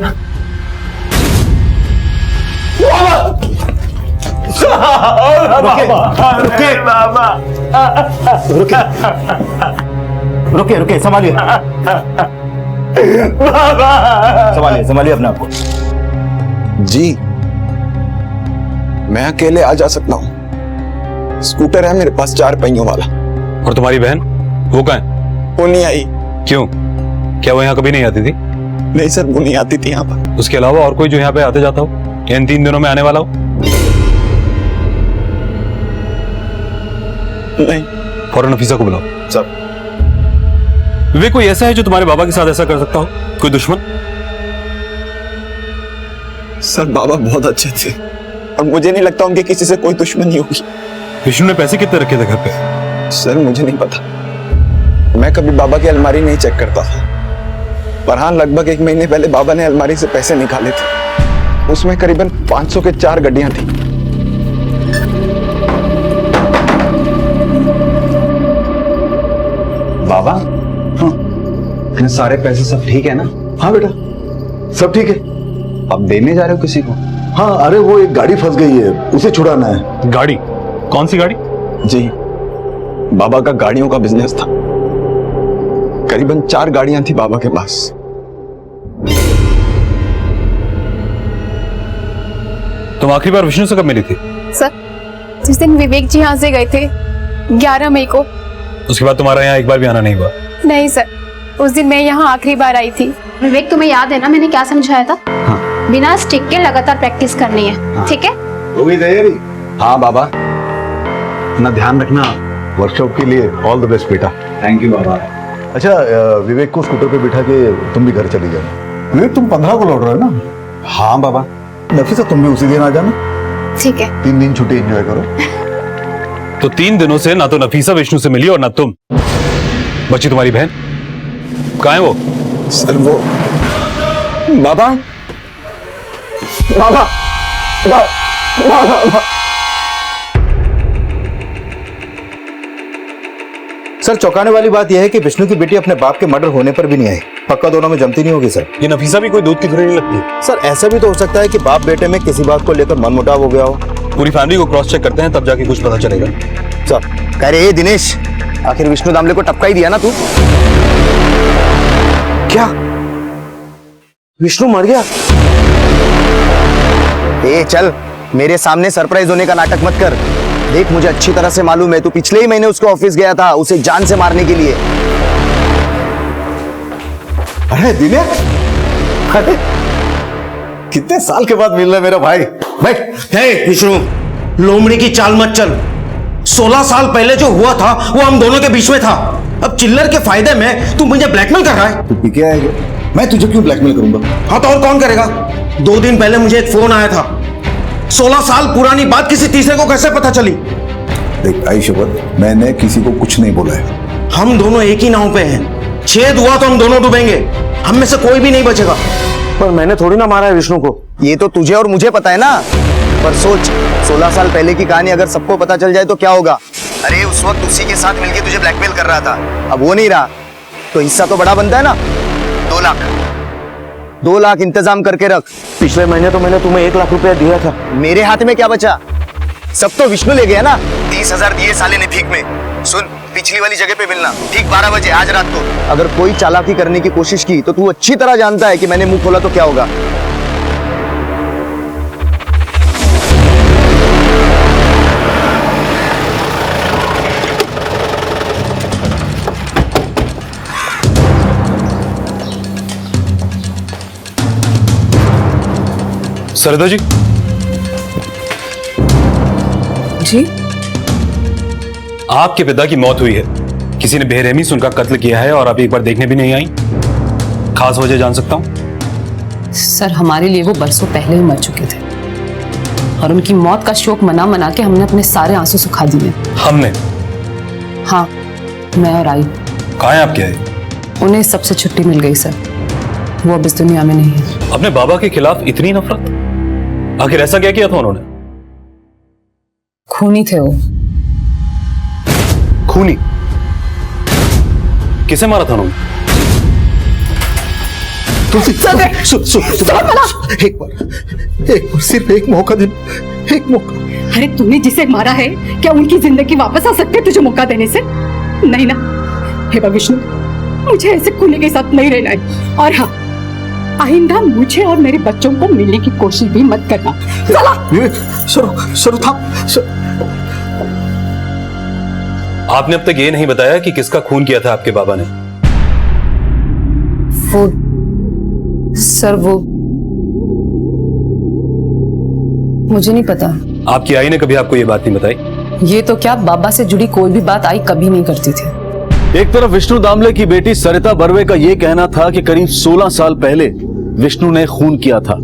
रुके रुके, संभालिए संभालिए संभालिए अपने आप को। जी मैं अकेले आ जा सकता हूँ, स्कूटर है मेरे पास 4 पहियों वाला। और तुम्हारी बहन वो कहाँ है? वो नहीं आई। क्यों, क्या वो यहाँ कभी नहीं आती थी? नहीं सर, वो नहीं आती थी यहाँ पर। उसके अलावा और कोई जो यहाँ पे आते जाता हो, इन 3 दिनों में आने वाला हो? नहीं। फौरन नफीसा को बुलाओ। सर। विवेक कोई ऐसा है जो तुम्हारे बाबा के साथ ऐसा कर सकता हो? कोई दुश्मन? सर बाबा बहुत अच्छे थे और मुझे नहीं लगता उनके किसी से कोई दुश्मनी होगी। विष्णु ने पैसे कितने रखे थे घर पे? सर मुझे नहीं पता, मैं कभी बाबा की अलमारी नहीं चेक करता था, पर हाँ लगभग 1 महीने पहले बाबा ने अलमारी से पैसे निकाले थे। उसमें करीबन 500 के 4 गड्डियां थी। बाबा, हाँ, सारे पैसे सब ठीक है ना? हाँ बेटा, सब ठीक है। अब देने जा रहे हो किसी को? हाँ, अरे वो एक गाड़ी फंस गई है, उसे छुड़ाना है। गाड़ी? कौन सी गाड़ी? जी बाबा का गाड़ियों का बिजनेस था, करीबन 4 गाड़ियां थी बाबा के पास। तुम आखिरी बार विष्णु से कब मिली थी? सर जिस दिन विवेक जी यहाँ से गए थे 11 मई को। उसके बाद तुम्हारा यहाँ एक बार भी आना नहीं हुआ? नहीं सर, उस दिन मैं यहाँ आखिरी बार आई थी। विवेक तुम्हें याद है ना मैंने क्या समझाया था? हाँ। बिना स्टिक के लगातार प्रैक्टिस करनी है। हाँ। ठीक है? हो गई तैयारी? हाँ बाबा। अपना ध्यान रखना, वर्कशॉप के लिए ऑल द बेस्ट बेटा। थैंक यू बाबा। अच्छा, विवेक को स्कूटर पे बिठा के तुम भी घर चली जाना। विवेक तुम 15 को लौट रहे हो ना? हाँ बाबा। नफीसा तुम भी उसी दिन आ जाना। ठीक है। 3 दिन छुट्टी एंजॉय करो। तो 3 दिनों से ना तो नफीसा विष्णु से मिली और ना तुम। बच्ची तुम्हारी बहन कहाँ है वो? सर वो बाबा बाबा बाबा। सर चौंकाने वाली बात यह है कि विष्णु की बेटी अपने बाप के मर्डर होने पर भी नहीं आई। पक्का दोनों में जमती नहीं होगी सर। ये नफीसा भी कोई दूध की तरह नहीं लगती। सर ऐसा भी तो हो सकता है कि बाप बेटे में किसी बात को लेकर मनमुटाव हो गया हो। पूरी फैमिली को क्रॉस चेक करते हैं तब जाके कुछ पता चलेगा। सर कह रहे दिनेश, आखिर विष्णु दामले को टपका ही दिया ना तू? क्या विष्णु मर गया? ए चल, मेरे सामने सरप्राइज होने का नाटक मत कर। देख मुझे अच्छी तरह से मालूम है, तू पिछले ही महीने उसके ऑफिस गया था उसे जान से मारने के लिए। अरे दिनेश, अरे कितने साल के बाद मिल रहा है मेरा भाई। बैठ। विष्णु, लोमड़ी की चाल मत चल। 16 साल पहले जो हुआ था वो हम दोनों के बीच में था। अब चिल्लर के फायदे में तू मुझे ब्लैकमेल कर रहा है। तू पी के आएगा, मैं तुझे क्यों ब्लैकमेल करूंगा? हाँ तो और कौन करेगा? 2 दिन पहले मुझे एक फोन आया था। 16 साल पुरानी बात किसी तीसरे को कैसे पता चली? देख आई शपथ, मैंने किसी को कुछ नहीं बोला है। हम दोनों एक ही नाव पे हैं। छेद हुआ तो हम दोनों डूबेंगे, हम में से कोई भी नहीं बचेगा। पर मैंने थोड़ी ना मारा है विष्णु को। ये तो तुझे और मुझे पता है ना। पर सोच, 16 साल पहले की कहानी अगर सबको पता चल जाए तो क्या होगा? अरे उस वक्त उसी के साथ मिलके तुझे ब्लैकमेल कर रहा था, अब वो नहीं रहा तो हिस्सा तो बड़ा बनता है ना। 2 लाख 2 लाख इंतजाम करके रख। पिछले महीने तो मैंने तुम्हें 1 लाख रुपया दिया था। मेरे हाथ में क्या बचा? सब तो विष्णु ले गया ना। 30,000 दिए साले ने भीख में। सुन, पिछली वाली जगह पे मिलना ठीक 12 बजे आज रात को। अगर कोई चालाकी करने की कोशिश की तो तू अच्छी तरह जानता है कि मैंने मुंह खोला तो क्या होगा। सरिता जी। जी? आपके पिता की मौत हुई है, किसी ने बेरहमी से उनका कत्ल किया है और आप एक बार देखने भी नहीं आई। खास वजह जान सकता हूं? सर हमारे लिए वो बरसों पहले ही मर चुके थे और उनकी मौत का शोक मना मना के हमने अपने सारे आंसू सुखा दिए। हमने? हाँ, मैं और आई। कहाँ है आपके आई? उन्हें सबसे छुट्टी मिल गई सर, वो अब इस दुनिया में नहीं है। अपने बाबा के खिलाफ इतनी नफरत? आखिर ऐसा क्या किया था उन्होंने? खूनी थे वो। खूनी? किसे मारा था उन्होंने? एक बार सिर्फ एक मौका दे, एक मौका। अरे तूने जिसे मारा है क्या उनकी जिंदगी वापस आ सकती है तुझे मौका देने से? नहीं ना। हे विष्णु, मुझे ऐसे खूनी के साथ नहीं रहना है। और हाँ, आइंदा मुझे और मेरे बच्चों को मिलने की कोशिश भी मत करना। चला। शुरू था। आपने अब तक ये नहीं बताया कि किसका खून किया था आपके बाबा ने? वो सर, वो मुझे नहीं पता। आपकी आई ने कभी आपको ये बात नहीं बताई? ये तो क्या, बाबा से जुड़ी कोई भी बात आई कभी नहीं करती थी। एक तरफ विष्णु दामले की बेटी सरिता बर्वे का यह कहना था कि करीब 16 साल पहले विष्णु ने खून किया था,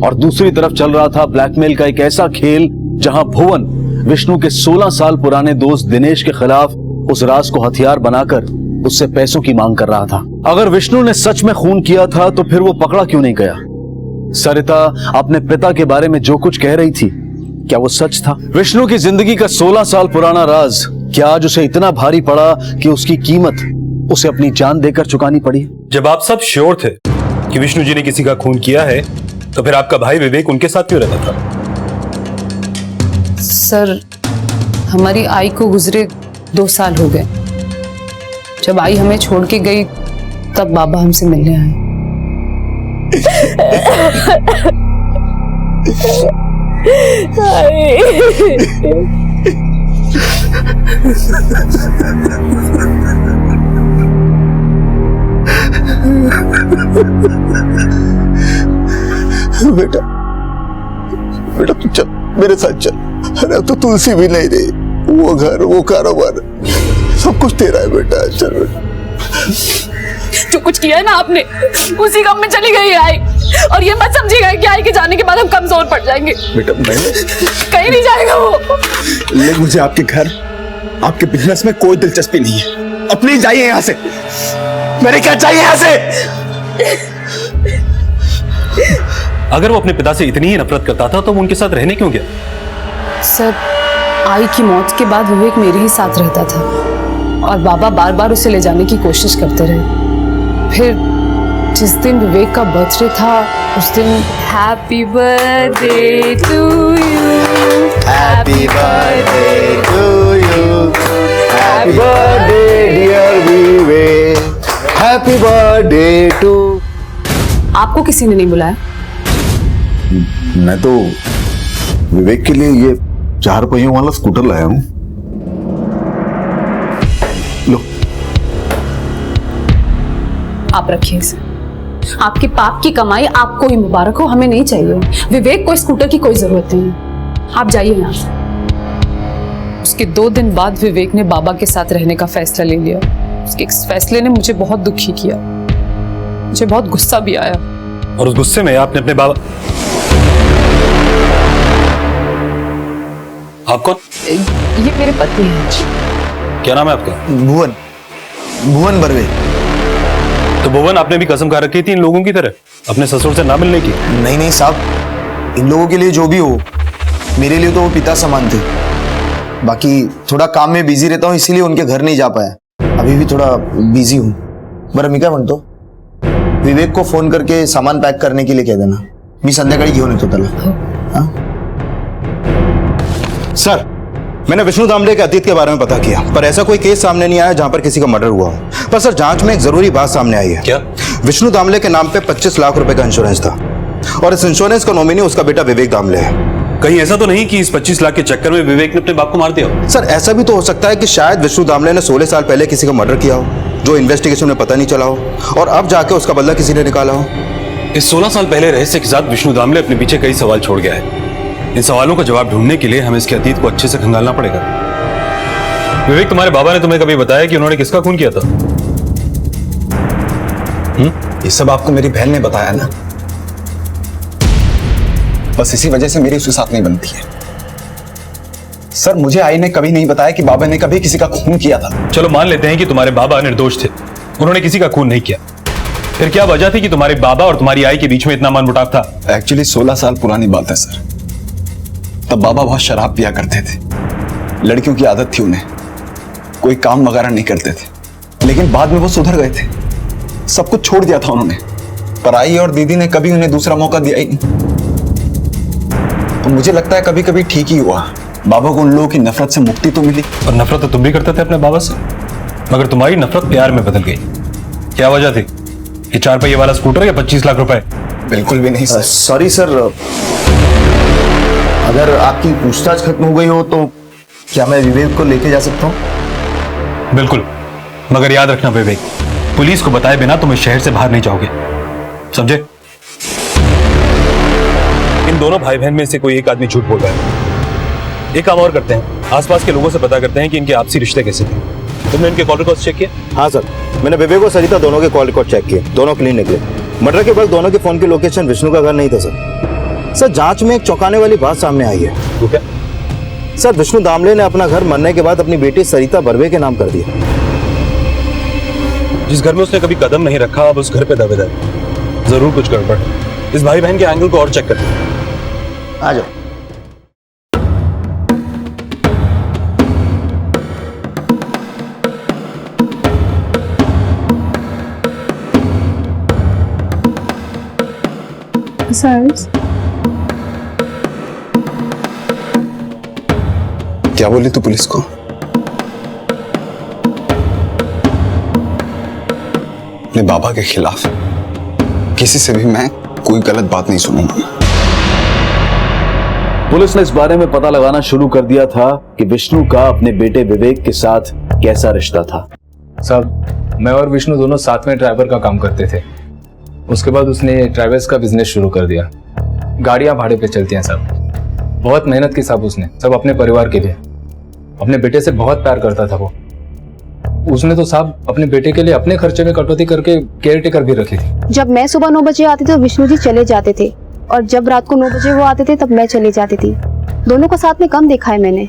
और दूसरी तरफ चल रहा था ब्लैकमेल का एक ऐसा खेल जहां भुवन विष्णु के 16 साल पुराने दोस्त दिनेश के खिलाफ उस राज को हथियार बनाकर उससे पैसों की मांग कर रहा था। अगर विष्णु ने सच में खून किया था तो फिर वो पकड़ा क्यों नहीं गया? सरिता अपने पिता के बारे में जो कुछ कह रही थी, क्या वो सच था? विष्णु की जिंदगी का 16 साल पुराना राज क्या आज उसे इतना भारी पड़ा कि उसकी कीमत उसे अपनी जान देकर चुकानी पड़ी? जब आप सब श्योर थे कि विष्णु जी ने किसी का खून किया है, तो फिर आपका भाई विवेक उनके साथ क्यों रहता था? सर, हमारी आई को गुजरे 2 साल हो गए। जब आई हमें छोड़ के गई तब बाबा हमसे मिलने आए। बेटा, बेटा तू चल, मेरे साथ चल। अरे अब तो तुलसी भी नहीं रही, वो घर, वो कारोबार, सब कुछ तेरा है बेटा। चल बेटा। जो कुछ किया है ना आपने, उसी गम में चली गई आई। और ये मत समझिएगा कि आई के जाने के बाद हम कमजोर पड़ जाएंगे। बेटा मैंने कहीं नहीं जाएगा वो। लेकिन मुझे आपके घर, आपके बिजनेस में कोई दिलचस्पी नहीं है। अपनी जाइए यहाँ से। मेरे क्या चाहिए यहाँ से? अगर वो अपने पिता से इतनी ही नफरत करता था तो वो उनके साथ रहने क्यों गया? सर, आई की मौत के बाद विवेक मेरे ही साथ रहता था और बाबा बार बार उसे ले जाने की कोशिश करते रहे। फिर जिस दिन विवेक का बर्थडे था, उस दिन happy birthday to you, happy birthday to you, happy birthday dear Vivek, happy birthday to. आपको किसी ने नहीं बुलाया? मैं तो विवेक के लिए ये 4 पहियों वाला स्कूटर लाया हूं। लो, आप रखिए इसे। आपके पाप की कमाई आपको ही मुबारक हो, हमें नहीं चाहिए। विवेक को स्कूटर की कोई जरूरत नहीं। आप जाइए यहाँ से। उसके 2 दिन बाद विवेक ने बाबा के साथ रहने का फैसला ले लिया। उसके इस फैसले ने मुझे बहुत दुखी किया, मुझे बहुत गुस्सा भी आया। और उस गुस्से में आपने अपने बाबा... आप कौन? ये मेरे पति हैं। क्या नाम है आपका? भुवन, भुवन बर्वे। तो भुवन, आपने भी कसम खा रखी थी इन लोगों की तरह अपने ससुर से ना मिलने की? नहीं नहीं साहब, इन लोगों के लिए जो भी हो, मेरे लिए तो वो पिता समान थे। बाकी थोड़ा काम में बिजी रहता हूँ, इसीलिए उनके घर नहीं जा पाया। अभी भी थोड़ा बिजी हूँ। बरं मी काय म्हणतो, विवेक को फोन करके सामान पैक करने के लिए कह देना, मी संध्याकाळी घेऊन येतो त्याला। सर, मैंने विष्णु दामले के अतीत के बारे में पता किया, पर ऐसा कोई केस सामने नहीं आया जहां पर किसी का मर्डर हुआ हो। पर सर, जांच में एक जरूरी बात सामने आई है। क्या? विष्णु दामले के नाम पे 25 लाख रुपए का इंश्योरेंस था और इस इंश्योरेंस का नॉमिनी उसका बेटा विवेक दामले है। कहीं ऐसा तो नहीं कि इस 25 लाख के चक्कर में विवेक ने अपने बाप को मार दिया हो? सर, ऐसा भी तो हो सकता है कि शायद विष्णु दामले ने 16 साल पहले किसी का मर्डर किया हो, जो इन्वेस्टिगेशन में पता नहीं चला हो, और अब जाके उसका बदला किसी ने निकाला हो। इस 16 साल पहले रहस्य के साथ विष्णु दामले अपने पीछे कई सवाल छोड़ गया है। इन सवालों का जवाब ढूंढने के लिए हमें इसके अतीत को अच्छे से खंगालना पड़ेगा। विवेक, तुम्हारे बाबा ने तुम्हें कभी बताया कि उन्होंने किसका खून किया था? ये सब आपको मेरी बहन ने बताया ना। बस इसी वजह से मेरी उसके साथ नहीं बनती है। सर, मुझे आई ने कभी नहीं बताया कि बाबा ने कभी किसी का खून किया था। चलो मान लेते हैं कि तुम्हारे बाबा निर्दोष थे, उन्होंने किसी का खून नहीं किया, फिर क्या वजह थी कि तुम्हारे बाबा और तुम्हारी आई के बीच में इतना मनमुटाव था? एक्चुअली 16 साल पुरानी बात है सर। तब बाबा बहुत शराब पिया करते थे, लड़कियों की आदत थी उन्हें, कोई काम वगैरह नहीं करते थे। लेकिन बाद में वो सुधर गए थे, सब कुछ छोड़ दिया था उन्होंने। पर आई और दीदी ने कभी उन्हें दूसरा मौका दिया ही नहीं। तो मुझे लगता है कभी कभी ठीक ही हुआ, बाबा को उन लोगों की नफरत से मुक्ति तो मिली। और नफरत तो तुम भी करते थे अपने बाबा से, मगर तुम्हारी नफरत प्यार में बदल गई। क्या वजह थी? ये 4 पहिए वाला स्कूटर या 25 लाख रुपए? बिल्कुल भी नहीं सर। सॉरी सर, अगर आपकी पूछताछ खत्म हो गई हो तो क्या मैं विवेक को लेके जा सकता हूँ? बिल्कुल, मगर याद रखना विवेक, पुलिस को बताए बिना तुम इस शहर से बाहर नहीं जाओगे, समझे? इन दोनों भाई बहन में से कोई एक आदमी झूठ बोल रहा है। एक काम और करते हैं, आसपास के लोगों से पता करते हैं कि इनके आपसी रिश्ते कैसे थे। तुमने इनके कॉल रिकॉर्ड्स चेक किए? हाँ सर, मैंने विवेक और सरिता दोनों के कॉल रिकॉर्ड चेक किए, दोनों क्लीन निकले। मर्डर के वक्त दोनों के फोन की लोकेशन विष्णु का घर नहीं था सर। जांच में एक चौंकाने वाली बात सामने आई है। वो क्या? सर, विष्णु दामले ने अपना घर मरने के बाद अपनी बेटी सरिता बर्वे के नाम कर दिया। जिस घर में उसने कभी कदम नहीं रखा, अब उस घर पे दावेदार। जरूर कुछ गड़बड़ है। इस भाई बहन के एंगल को और चेक करते हैं। आ जाओ। सर, क्या बोली तू पुलिस को? अपने बाबा के खिलाफ किसी से भी मैं कोई गलत बात नहीं सुनूंगा। पुलिस ने इस बारे में पता लगाना शुरू कर दिया था कि विष्णु का अपने बेटे विवेक के साथ कैसा रिश्ता था। साहब, मैं और विष्णु दोनों साथ में ड्राइवर का काम करते थे। उसके बाद उसने ट्रैवल्स का बिजनेस शुरू कर दिया। गाड़ियां भाड़े पे चलती हैं साहब। बहुत मेहनत की साहब उसने, सब अपने परिवार के लिए। अपने बेटे से बहुत प्यार करता था वो। उसने तो साहब अपने बेटे के लिए अपने खर्चे में कटौती करके केयर टेकर भी रखी थी। जब मैं सुबह 9 बजे आती थी तो विष्णु जी चले जाते थे, और जब रात को 9 बजे वो आते थे तब मैं चली जाती थी। दोनों को साथ में कम देखा है मैंने।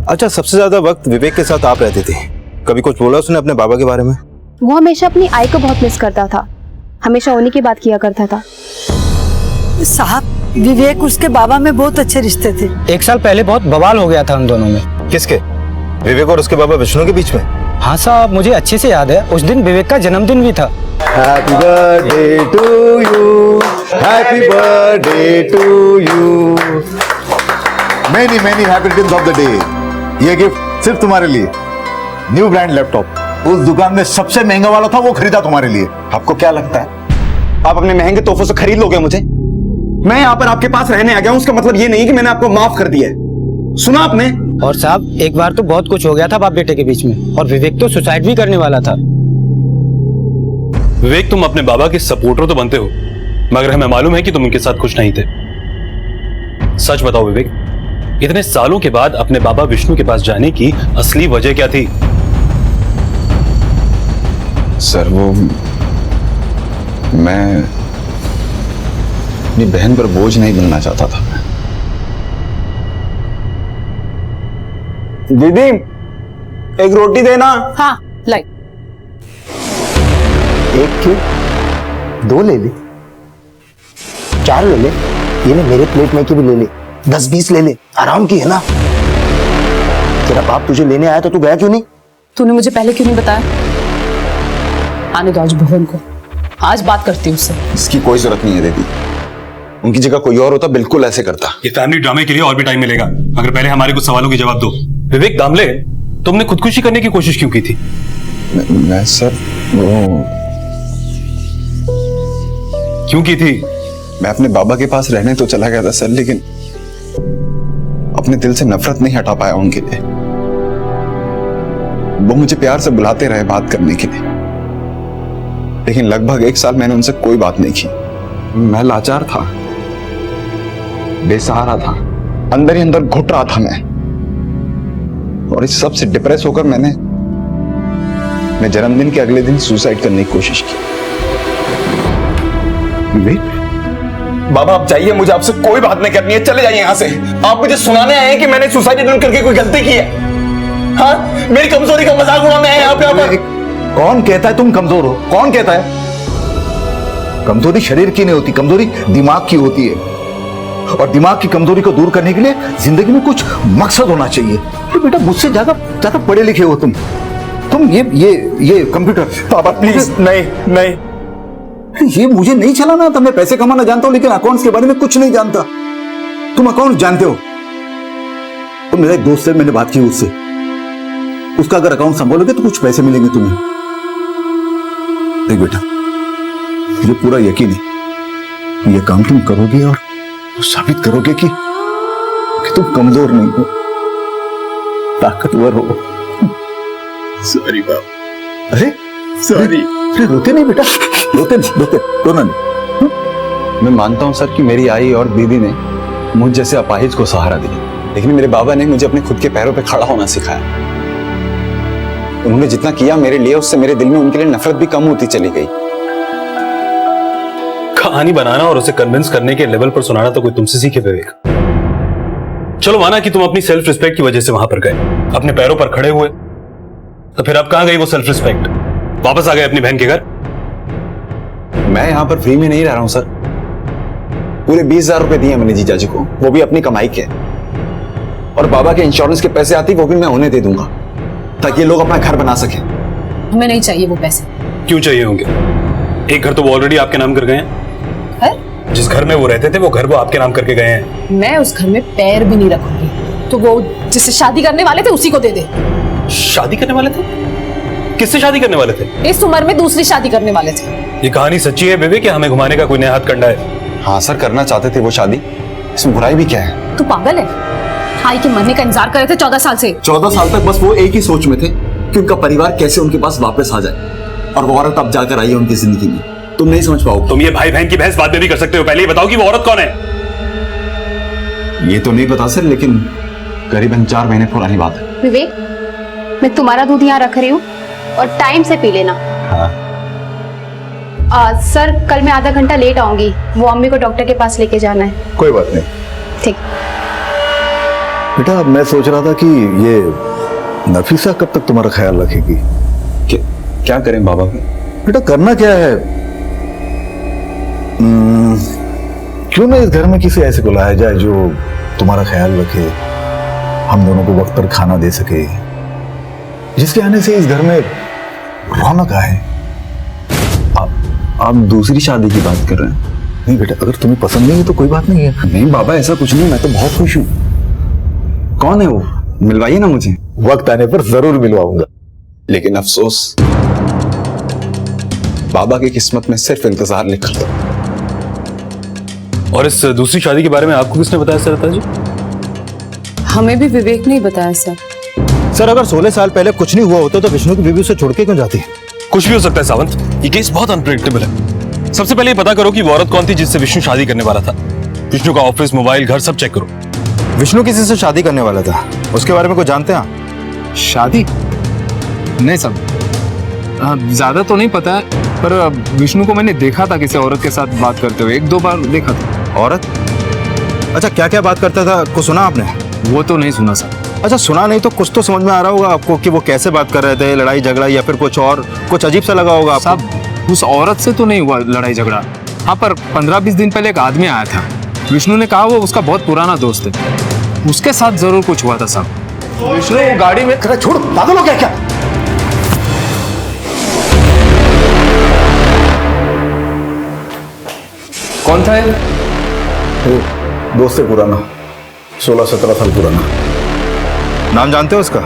अच्छा, सबसे ज्यादा वक्त विवेक के साथ आप रहते थे, कभी कुछ बोला उसने अपने बाबा के बारे में? वो हमेशा अपनी आई को बहुत मिस करता था, हमेशा उन्हीं की बात किया करता था। साहब, विवेक उसके बाबा में बहुत अच्छे रिश्ते थे। 1 साल पहले बहुत बवाल हो गया था उन दोनों में। किसके? विवेक और उसके बाबा विष्णु के बीच में? हाँ साहब, मुझे अच्छे से याद है। उस दिन विवेक का जन्मदिन भी था। Happy birthday to you, happy birthday to you, many many happy returns of the day. ये गिफ्ट सिर्फ तुम्हारे लिए, न्यू ब्रांड लैपटॉप। उस दुकान में सबसे महंगा वाला था, वो खरीदा तुम्हारे लिए। आपको क्या लगता है आप अपने महंगे तोहफों से खरीद लोगे मुझे? मैं यहाँ पर आपके पास रहने आ गया हूँ, उसका मतलब ये नहीं कि मैंने आपको माफ कर दिया है। सुना आपने? और साहब, एक बार तो बहुत कुछ हो गया था बाप बेटे के बीच में, और विवेक तो सुसाइड भी करने वाला था। विवेक, तुम अपने बाबा के सपोर्टर तो बनते हो, मगर हमें मालूम है कि तुम उनके साथ खुश नहीं थे। सच बताओ विवेक, इतने सालों के बाद अपने बाबा विष्णु के पास जाने की असली वजह क्या थी? सर, वो मैं अपनी बहन पर बोझ नहीं बनना चाहता था। दीदी, एक रोटी देना। हाँ, लाई। एक क्यों? 2 ले ले, 4 ले ले, ये मेरे प्लेट में की भी ले ले, 10-20 ले ले, आराम की है ना। तेरा बाप तुझे लेने आया तो तू गया क्यों नहीं? तूने मुझे पहले क्यों नहीं बताया? आने दो आज भुवन को, आज बात करती हूँ उससे। इसकी कोई जरूरत नहीं है दीदी, उनकी जगह कोई और होता बिल्कुल ऐसे करता। ये फैमिली ड्रामे के लिए और भी टाइम मिलेगा, मगर पहले हमारे कुछ सवालों के जवाब दो। विवेक दामले, तुमने खुदकुशी करने की कोशिश क्यों की थी? मैं सर, वो क्यों की थी? मैं अपने बाबा के पास रहने तो चला गया था सर, लेकिन अपने दिल से नफरत नहीं हटा पाया उनके लिए। वो मुझे प्यार से बुलाते रहे बात करने के लिए, लेकिन लगभग 1 साल मैंने उनसे कोई बात नहीं की। मैं लाचार था, बेसहारा था, अंदर ही अंदर घुट रहा था मैं। और इस सब से डिप्रेस होकर मैंने जन्मदिन के अगले दिन सुसाइड करने की कोशिश की। विवेक, बाबा आप जाइए, मुझे आपसे कोई बात नहीं करनी है, चले जाइए यहाँ से। आप मुझे सुनाने आए हैं कि मैंने सुसाइड अटेम्प्ट करके कोई गलती की है? हाँ, मेरी कमजोरी का मजाक उड़ाने आए हैं आप यहाँ पर। कौन कहता है तुम कमजोर हो? कौन कहता है? कमजोरी शरीर की नहीं होती, कमजोरी दिमाग की होती है। और दिमाग की कमजोरी को दूर करने के लिए जिंदगी में कुछ मकसद होना चाहिए। तो बेटा मुझसे ज्यादा पढ़े लिखे हो तुम ये कंप्यूटर। पापा प्लीज। नहीं, ये मुझे नहीं चलाना था। मैं पैसे कमाना जानता हूं लेकिन अकाउंट्स के बारे में कुछ नहीं जानता। तुम अकाउंट जानते हो? तो मेरा एक दोस्त है, मैंने बात की उससे, उसका अगर अकाउंट संभालोगे तो कुछ पैसे मिलेंगे तुम्हें। देख बेटा, मुझे पूरा यकीन है ये काम तुम करोगे और साबित करोगे कि तुम कमजोर नहीं हो, ताकतवर हो। सॉरी बाप। अरे सॉरी। अरे रोते नहीं बेटा, रोना नहीं। मैं मानता हूं सर कि मेरी आई और दीदी ने मुझ जैसे अपाहिज को सहारा दिया, लेकिन मेरे बाबा ने मुझे अपने खुद के पैरों पे खड़ा होना सिखाया। उन्होंने जितना किया मेरे लिए, उससे मेरे दिल में उनके लिए नफरत भी कम होती चली गई। कहानी बनाना और उसे कन्विंस करने के लेवल पर सुनाना तो कोई तुमसे सीखे विवेक। चलो माना कि तुम अपनी सेल्फ रिस्पेक्ट की वजह से वहां पर गए, अपने पैरों पर खड़े हुए, तो फिर अब कहां गई वो सेल्फ रिस्पेक्ट? वापस आ गए अपनी बहन के घर? मैं यहां पर फ्री में नहीं रह रहा हूं सर। पूरे 20,000 रुपए दिए मैंने जीजा जी को, वो भी अपनी कमाई के। और बाबा के इंश्योरेंस के पैसे आती वो भी मैं उन्हें दे दूंगा ताकि ये लोग अपना घर बना सके। हमें नहीं चाहिए वो पैसे। क्यों चाहिए होंगे? एक घर तो वो ऑलरेडी आपके नाम कर गए हैं। जिस घर में वो रहते थे वो घर वो आपके नाम करके गए हैं। मैं उस घर में पैर भी नहीं रखूंगी, तो वो जिससे शादी करने वाले थे उसी को दे दे। शादी करने वाले थे? किससे शादी करने वाले थे? इस उम्र में दूसरी शादी करने वाले थे। ये कहानी सच्ची है विवेक, या हमें घुमाने का कोई नया हाथ कंडा है? हाँ सर, करना चाहते थे वो शादी, इसमें बुराई भी क्या है? तू पागल है? आई के मरने का इंतजार कर रहे थे 14 साल से। 14 साल तक बस वो एक ही सोच में थे कि उनका परिवार कैसे उनके पास वापस आ जाए, और वो औरत अब जाकर आई है उनकी जिंदगी में। तुम नहीं समझ पाओ। तुम ये भाई बहन की बहस बाद में भी कर सकते हो, पहले ये बताओ कि वो औरत कौन है? ये तो नहीं पता सर, लेकिन करीबन 4 महीने पुरानी बात है। विवेक, मैं तुम्हारा दूध यहाँ रख रही हूँ और टाइम से पी लेना। हाँ। सर, कल मैं आधा घंटा लेट आऊंगी, वो अम्मी को डॉक्टर के पास लेके जाना है। कोई बात नहीं। ठीक। बेटा मैं सोच रहा था कि ये नफीसा कब तक तुम्हारा ख्याल रखेगी? क्या करें बाबा? बेटा करना क्या है, क्यों ना इस घर में किसी ऐसे को लाया जाए जो तुम्हारा ख्याल रखे, हम दोनों को वक्त पर खाना दे सके, जिसके आने से इस घर में रौनक आए। आप दूसरी शादी की बात कर रहे हैं? नहीं बेटा, अगर तुम्हें पसंद नहीं है तो कोई बात नहीं है। नहीं बाबा, ऐसा कुछ नहीं, मैं तो बहुत खुश हूँ। कौन है वो? मिलवाइए ना मुझे। वक्त आने पर जरूर मिलवाऊंगा। लेकिन अफसोस, बाबा की किस्मत में सिर्फ इंतजार लिखा था। और इस दूसरी शादी के बारे में आपको किसने बताया सरता जी? हमें भी विवेक ने बताया सर। सर, अगर 16 साल पहले कुछ नहीं हुआ होता तो विष्णु की बीवी उसे छोड़ के क्यों जाती? कुछ भी हो सकता है सावंत, ये केस बहुत अनप्रेडिक्टेबल है। सबसे पहले ये पता करो कि वो औरत कौन थी जिससे विष्णु शादी करने वाला था। विष्णु का ऑफिस, मोबाइल, घर सब चेक करो। विष्णु किसी से शादी करने वाला था, उसके बारे में कुछ जानते हैं? शादी? नहीं सब ज्यादा तो नहीं पता है, पर विष्णु को मैंने देखा था किसी औरत के साथ बात करते हुए, 1-2 बार देखा था। औरत? अच्छा, क्या क्या बात करता था, कुछ सुना आपने? वो तो नहीं सुना सर। अच्छा, सुना नहीं तो कुछ तो समझ में आ रहा होगा आपको कि वो कैसे बात कर रहे थे, लड़ाई झगड़ा या फिर कुछ और, कुछ अजीब सा लगा होगा आपको? साहब, उस औरत से तो नहीं हुआ लड़ाई झगड़ा। हाँ, पर 15-20 दिन पहले एक आदमी आया था, विष्णु ने कहा वो उसका बहुत पुराना दोस्त है, उसके साथ जरूर कुछ हुआ था साहब। विष्णु गाड़ी में खड़ा, छोड़, पागल हो गया क्या? कौन था ये? दोस्त है पुराना, 16-17 साल पुराना। नाम जानते हो उसका?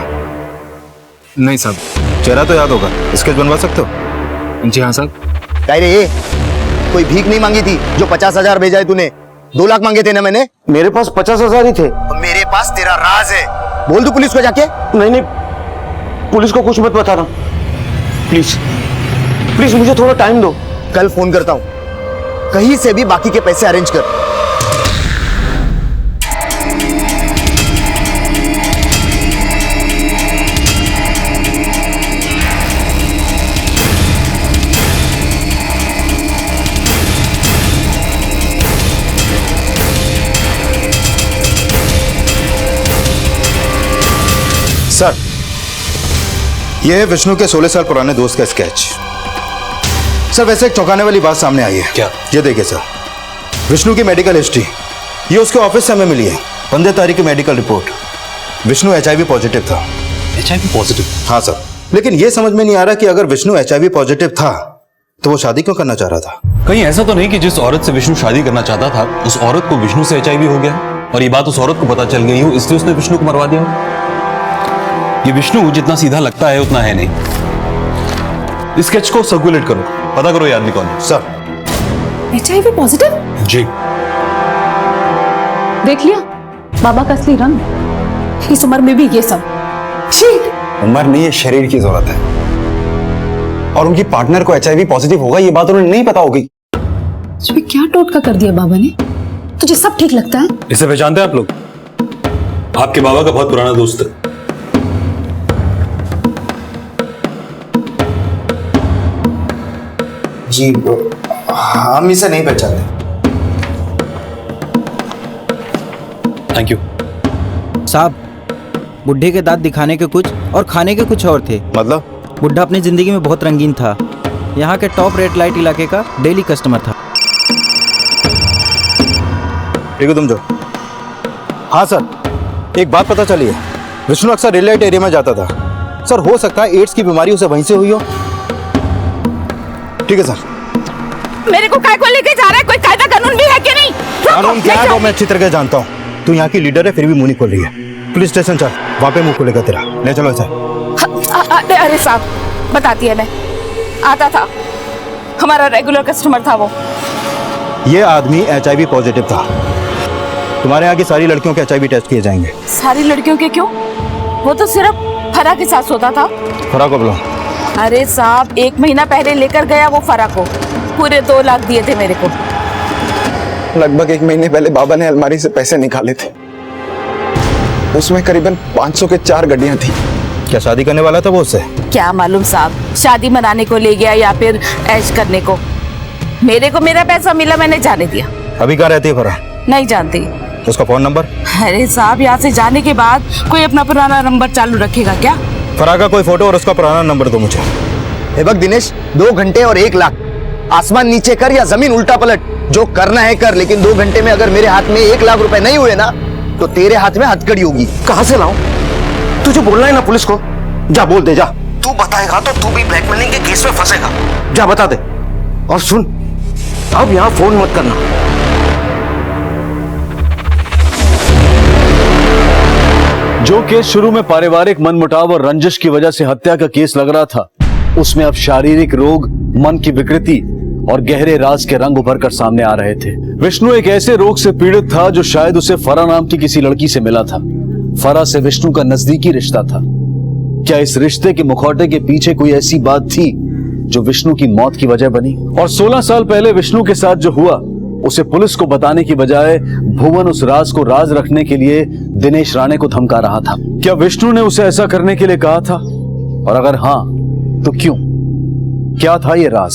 नहीं साहब। चेहरा तो याद होगा, स्केच बनवा सकते हो? जी हाँ साहब। कह रहे ये कोई भीख नहीं मांगी थी जो 50,000 भेजा है तूने? 2 लाख मांगे थे ना मैंने? मेरे पास 50,000 ही थे। मेरे पास तेरा राज है, बोल दू पुलिस को जाके? नहीं नहीं, पुलिस को कुछ मत बताना प्लीज, प्लीज मुझे थोड़ा टाइम दो। कल फोन करता हूँ, कहीं से भी बाकी के पैसे अरेंज कर। सर, यह है विष्णु के 16 साल पुराने दोस्त का स्केच। सर वैसे एक चौंकाने वाली बात सामने आई है। क्या? ये देखिए सर, विष्णु की मेडिकल हिस्ट्री ये उसके ऑफिस से हमें मिली है। 15 तारीख की medical report, Vishnu HIV positive था। HIV positive? हाँ सर, लेकिन ये समझ में नहीं आ रहा कि अगर विष्णु HIV पॉजिटिव था तो वो शादी क्यों करना चाह रहा था। कहीं ऐसा तो नहीं कि जिस औरत से विष्णु शादी करना चाहता था उस औरत को विष्णु से HIV हो गया और ये बात उस औरत को पता चल गई हो इसलिए उसने विष्णु को मरवा दिया हो? ये विष्णु जितना सीधा लगता है उतना है नहीं। स्केच को सर्कुलेट करो, पता करो ये आदमी कौन है। Sir HIV positive? जी। देख लिया बाबा का असली रंग। इस उम्र में भी ये सब ठीक। उम्र नहीं, ये शरीर की जरूरत है। और उनकी पार्टनर को HIV पॉजिटिव होगा ये बात उन्हें नहीं पता होगी। तुझे क्या टोटका कर दिया बाबा ने? तुझे सब ठीक लगता है? इसे पहचानते हैं आप लोग? आपके बाबा का बहुत पुराना दोस्त है। जी हम इसे नहीं पहचानते। थैंक यू साहब। बुढ़े के दांत दिखाने के कुछ और खाने के कुछ और थे। मतलब? बुढ़ा अपनी जिंदगी में बहुत रंगीन था। यहाँ के टॉप रेड लाइट इलाके का डेली कस्टमर था। ठीक है तुम जो। हाँ सर, एक बात पता चली है, विष्णु अक्सर रेड लाइट एरिया में जाता था। सर हो सकता है एड्स की बीमारी उसे वहीं से हुई हो। ठीक है सर। मेरे को काय को लेके जा रहा है? कोई कायदा कानून भी है कि नहीं? कानून क्या है वो मैं अच्छी तरह से जानता हूँ। तू यहाँ की लीडर है फिर भी मुंह नहीं खोल रही है। पुलिस स्टेशन चल, वहाँ पे मुंह खोलेगा तेरा। ले चलो इसे। अरे साहब, बताती है मैं आता था, हमारा रेगुलर कस्टमर था वो। ये आदमी HIV पॉजिटिव था। तुम्हारे यहाँ की सारी लड़कियों के HIV टेस्ट किए जाएंगे। सारी लड़कियों के क्यों? वो तो सिर्फ फरा के साथ सोता था। फरा को बुलाओ। अरे साहब, 1 महीना पहले लेकर गया वो फरा को, पूरे 2 लाख दिए थे मेरे को। लगभग 1 महीने पहले बाबा ने अलमारी से पैसे निकाले थे, उसमें करीबन 500 के 4 गड्डियां थी। क्या शादी करने वाला था वो उससे? क्या मालूम साहब, शादी मनाने को ले गया या फिर ऐश करने को। मेरे को मेरा पैसा मिला, मैंने जाने दिया। अभी कहाँ रहती है फरा? नहीं जानती। उसका फोन नंबर? अरे साहब, यहाँ से जाने के बाद कोई अपना पुराना नंबर चालू रखेगा क्या? फरा का कोई फोटो और उसका पुराना नंबर दो मुझे। हे बक दिनेश, 2 घंटे और 1 लाख। आसमान नीचे कर या जमीन उल्टा पलट, जो करना है कर, लेकिन 2 घंटे में अगर मेरे हाथ में 1 लाख रुपए नहीं हुए ना तो तेरे हाथ में हथकड़ी होगी। कहां से लाऊं? तुझे बोलना है ना पुलिस को, जा बोल दे जा। तू बताएगा तो तू भी ब्लैकमेलिंग के केस में फंसेगा। जा बता दे। और सुन, अब यहां फोन मत करना। जो केस शुरू में पारिवारिक मनमुटाव और रंजिश की वजह से हत्या का केस लग रहा था, उसमें अब शारीरिक रोग, मन की विकृति और गहरे राज के रंग उभर कर सामने आ रहे थे। विष्णु एक ऐसे रोग से पीड़ित था जो शायद उसे फरा नाम की किसी लड़की से मिला था। फरा से विष्णु का नजदीकी रिश्ता था। क्या इस रिश्ते के मुखौटे के पीछे कोई ऐसी बात थी जो विष्णु की मौत की वजह बनी? और 16 साल पहले विष्णु के साथ जो हुआ उसे पुलिस को बताने की बजाय भुवन उस राज को राज रखने के लिए दिनेश राणे को धमका रहा था। क्या विष्णु ने उसे ऐसा करने के लिए कहा था? और अगर हाँ तो क्यों? क्या था ये राज?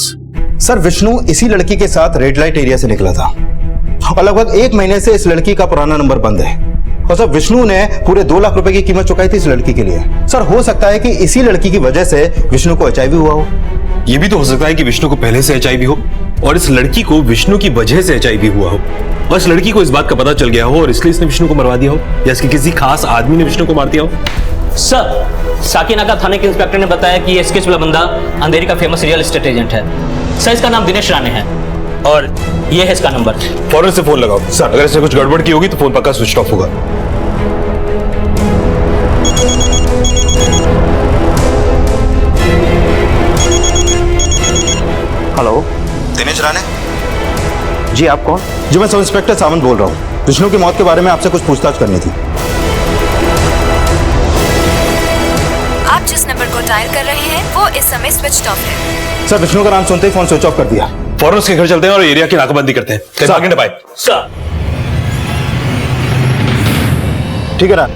सर विष्णु इसी लड़की के साथ रेड लाइट एरिया से निकला था और लगभग 1 महीने से इस लड़की का पुराना नंबर बंद है। और सर विष्णु ने पूरे 2 लाख रुपए की कीमत चुकाई थी इस लड़की के लिए। सर हो सकता है कि इसी लड़की की वजह से विष्णु को HIV हुआ हो। ये भी तो हो सकता है कि विष्णु को पहले से HIV हो और इस लड़की को विष्णु की वजह से HIV हुआ हो और इस लड़की को इस बात का पता चल गया हो और इसलिए इसने विष्णु को मरवा दिया हो या इसके किसी खास आदमी ने विष्णु को मार दिया हो। सर, साकीनाका थाने के इंस्पेक्टर ने बताया कि ये स्केच वाला बंदा अंधेरी का फेमस रियल एस्टेट एजेंट है। सर, इसका नाम दिनेश राणे है और ये है इसका नंबर। फौरन से फोन लगाओ सर, अगर इससे कुछ गड़बड़ की होगी तो फोन पक्का स्विच ऑफ होगा। हेलो, दिनेश राणे जी, आप कौन? जी मैं सब इंस्पेक्टर सावंत बोल रहा हूँ। विष्णु की मौत के बारे में आपसे कुछ पूछताछ करनी थी। आप जिस नंबर को डायल कर रहे हैं वो इस समय स्विच ऑफ है। सर विष्णु का नाम सुनते ही फोन स्विच ऑफ कर दिया। फौरन उसके घर चलते हैं और एरिया की नाकाबंदी करते हैं। सर, ठीक है ना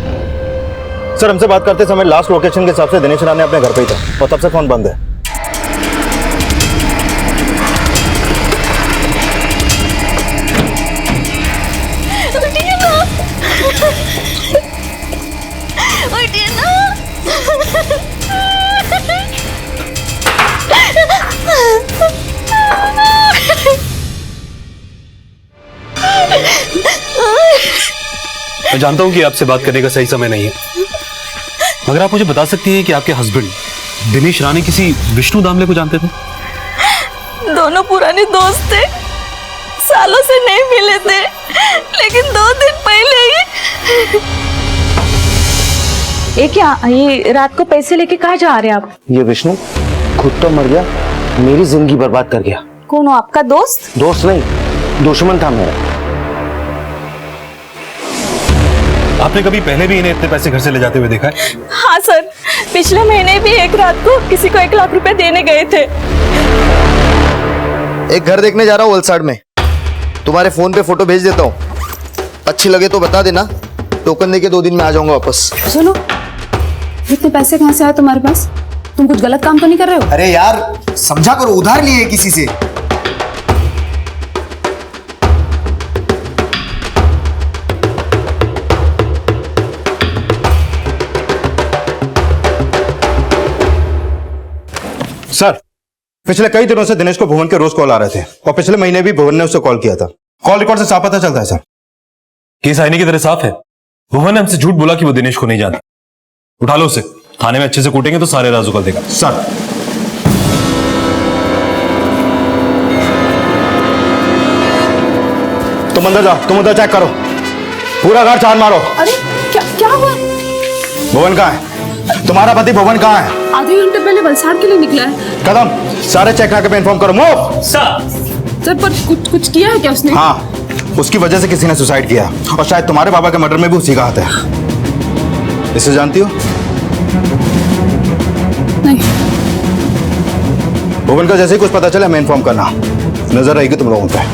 सर, हमसे बात करते समय लास्ट लोकेशन के हिसाब से दिनेश राणे अपने घर पे ही था और तब से फोन बंद है। मैं जानता हूं कि आपसे बात करने का सही समय नहीं है, मगर आप मुझे बता सकती हैं कि आपके हस्बैंड दिनेश राणे किसी विष्णु दामले को जानते थे? दोनों पुराने दोस्त थे, सालों से नहीं मिले थे, लेकिन 2 दिन पहले ही। ये क्या, ये रात को पैसे लेके कहाँ जा रहे हैं आप? ये विष्णु खुद तो मर गया, मेरी जिंदगी बर्बाद कर गया। कौन हो, आपका दोस्त? दोस्त नहीं, दुश्मन था मेरा। आपने कभी पहले भी इन्हें इतने पैसे घर से ले जाते हुए देखा है? हाँ सर, पिछले महीने भी एक रात को किसी को 1 लाख रुपए देने गए थे। एक घर देखने जा रहा हूँ वलसाड़ में, तुम्हारे फोन पे फोटो भेज देता हूँ, अच्छी लगे तो बता देना, टोकन देके 2 दिन में आ जाऊंगा वापस। सुनो, इतने पैसे कहाँ से आए तुम्हारे पास? तुम कुछ गलत काम तो नहीं कर रहे हो? अरे यार समझा करो, उधार लिए किसी से। सर, पिछले कई दिनों से दिनेश को भुवन के रोज कॉल आ रहे थे और पिछले महीने भी भुवन ने उसे कॉल किया था। कॉल रिकॉर्ड से साफ पता चलता है सर। केस आईने की तरह साफ है। भुवन ने हमसे झूठ बोला कि वो दिनेश को नहीं जानता। उठा लो उसे, थाने में अच्छे से कूटेंगे तो सारे राज उगल देगा। सर, तुम अंदर जाओ, तुम उधर चेक करो, पूरा घर छान मारो। अरे क्या हुआ? भुवन कहाँ है? तुम्हारा पति भुवन कहाँ है? आधे घंटे पहले वलसाड़ के लिए निकला है। कदम, सारे चेक करके इन्फॉर्म करो। मूव। सर पर कुछ किया है क्या उसने? हाँ, उसकी वजह से किसी ने सुसाइड किया और शायद तुम्हारे बाबा के मर्डर में भी उसी का हाथ है। इसे जानती हो? नहीं। भुवन का जैसे ही कुछ पता चले हमें इन्फॉर्म करना, नजर रहेगी तुम लोगों पे।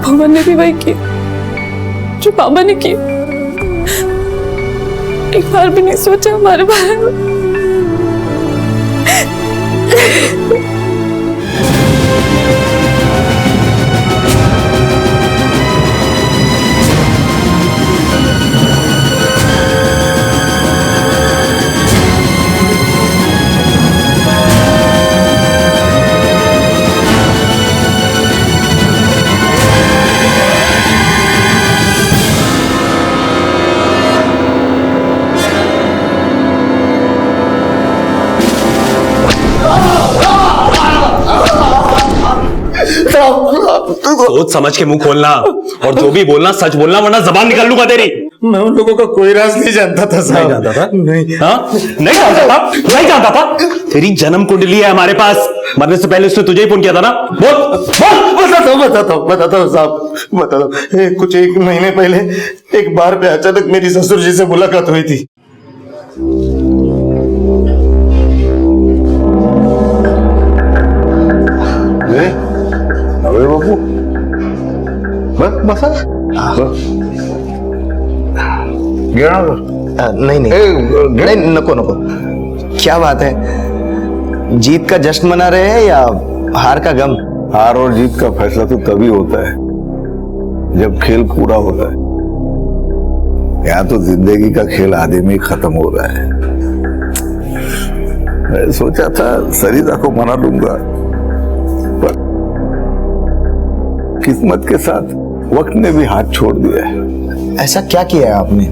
भगवान ने भी वही किया जो बाबा ने किया। एक बार भी नहीं सोचा हमारे बारे में। सोच समझ के मुंह खोलना और जो भी बोलना सच बोलना, वरना जबान निकाल लूंगा तेरी। मैं उन लोगों का कोई राज नहीं जानता था साहब। नहीं जानता था? नहीं। हाँ? नहीं जानता था? नहीं जानता था? तेरी जन्म कुंडली है हमारे पास, मरने से पहले उसने तुझे ही फोन किया था ना? बोल। बताता हूँ साहब, बताता हूँ। कुछ 1 महीने पहले एक बार पे अचानक मेरी ससुर जी से मुलाकात हुई थी। अरे बाबू, बस नहीं नहीं नको नको। क्या बात है, जीत का जश्न मना रहे हैं या हार का गम? हार और जीत का फैसला तो तभी होता है जब खेल पूरा होता है। यहाँ तो जिंदगी का खेल आधे में ही खत्म हो रहा है। मैं सोचा था सरिता को मना लूंगा, पर किस्मत के साथ वक्त ने भी हाथ छोड़ दिया है। ऐसा क्या किया है आपने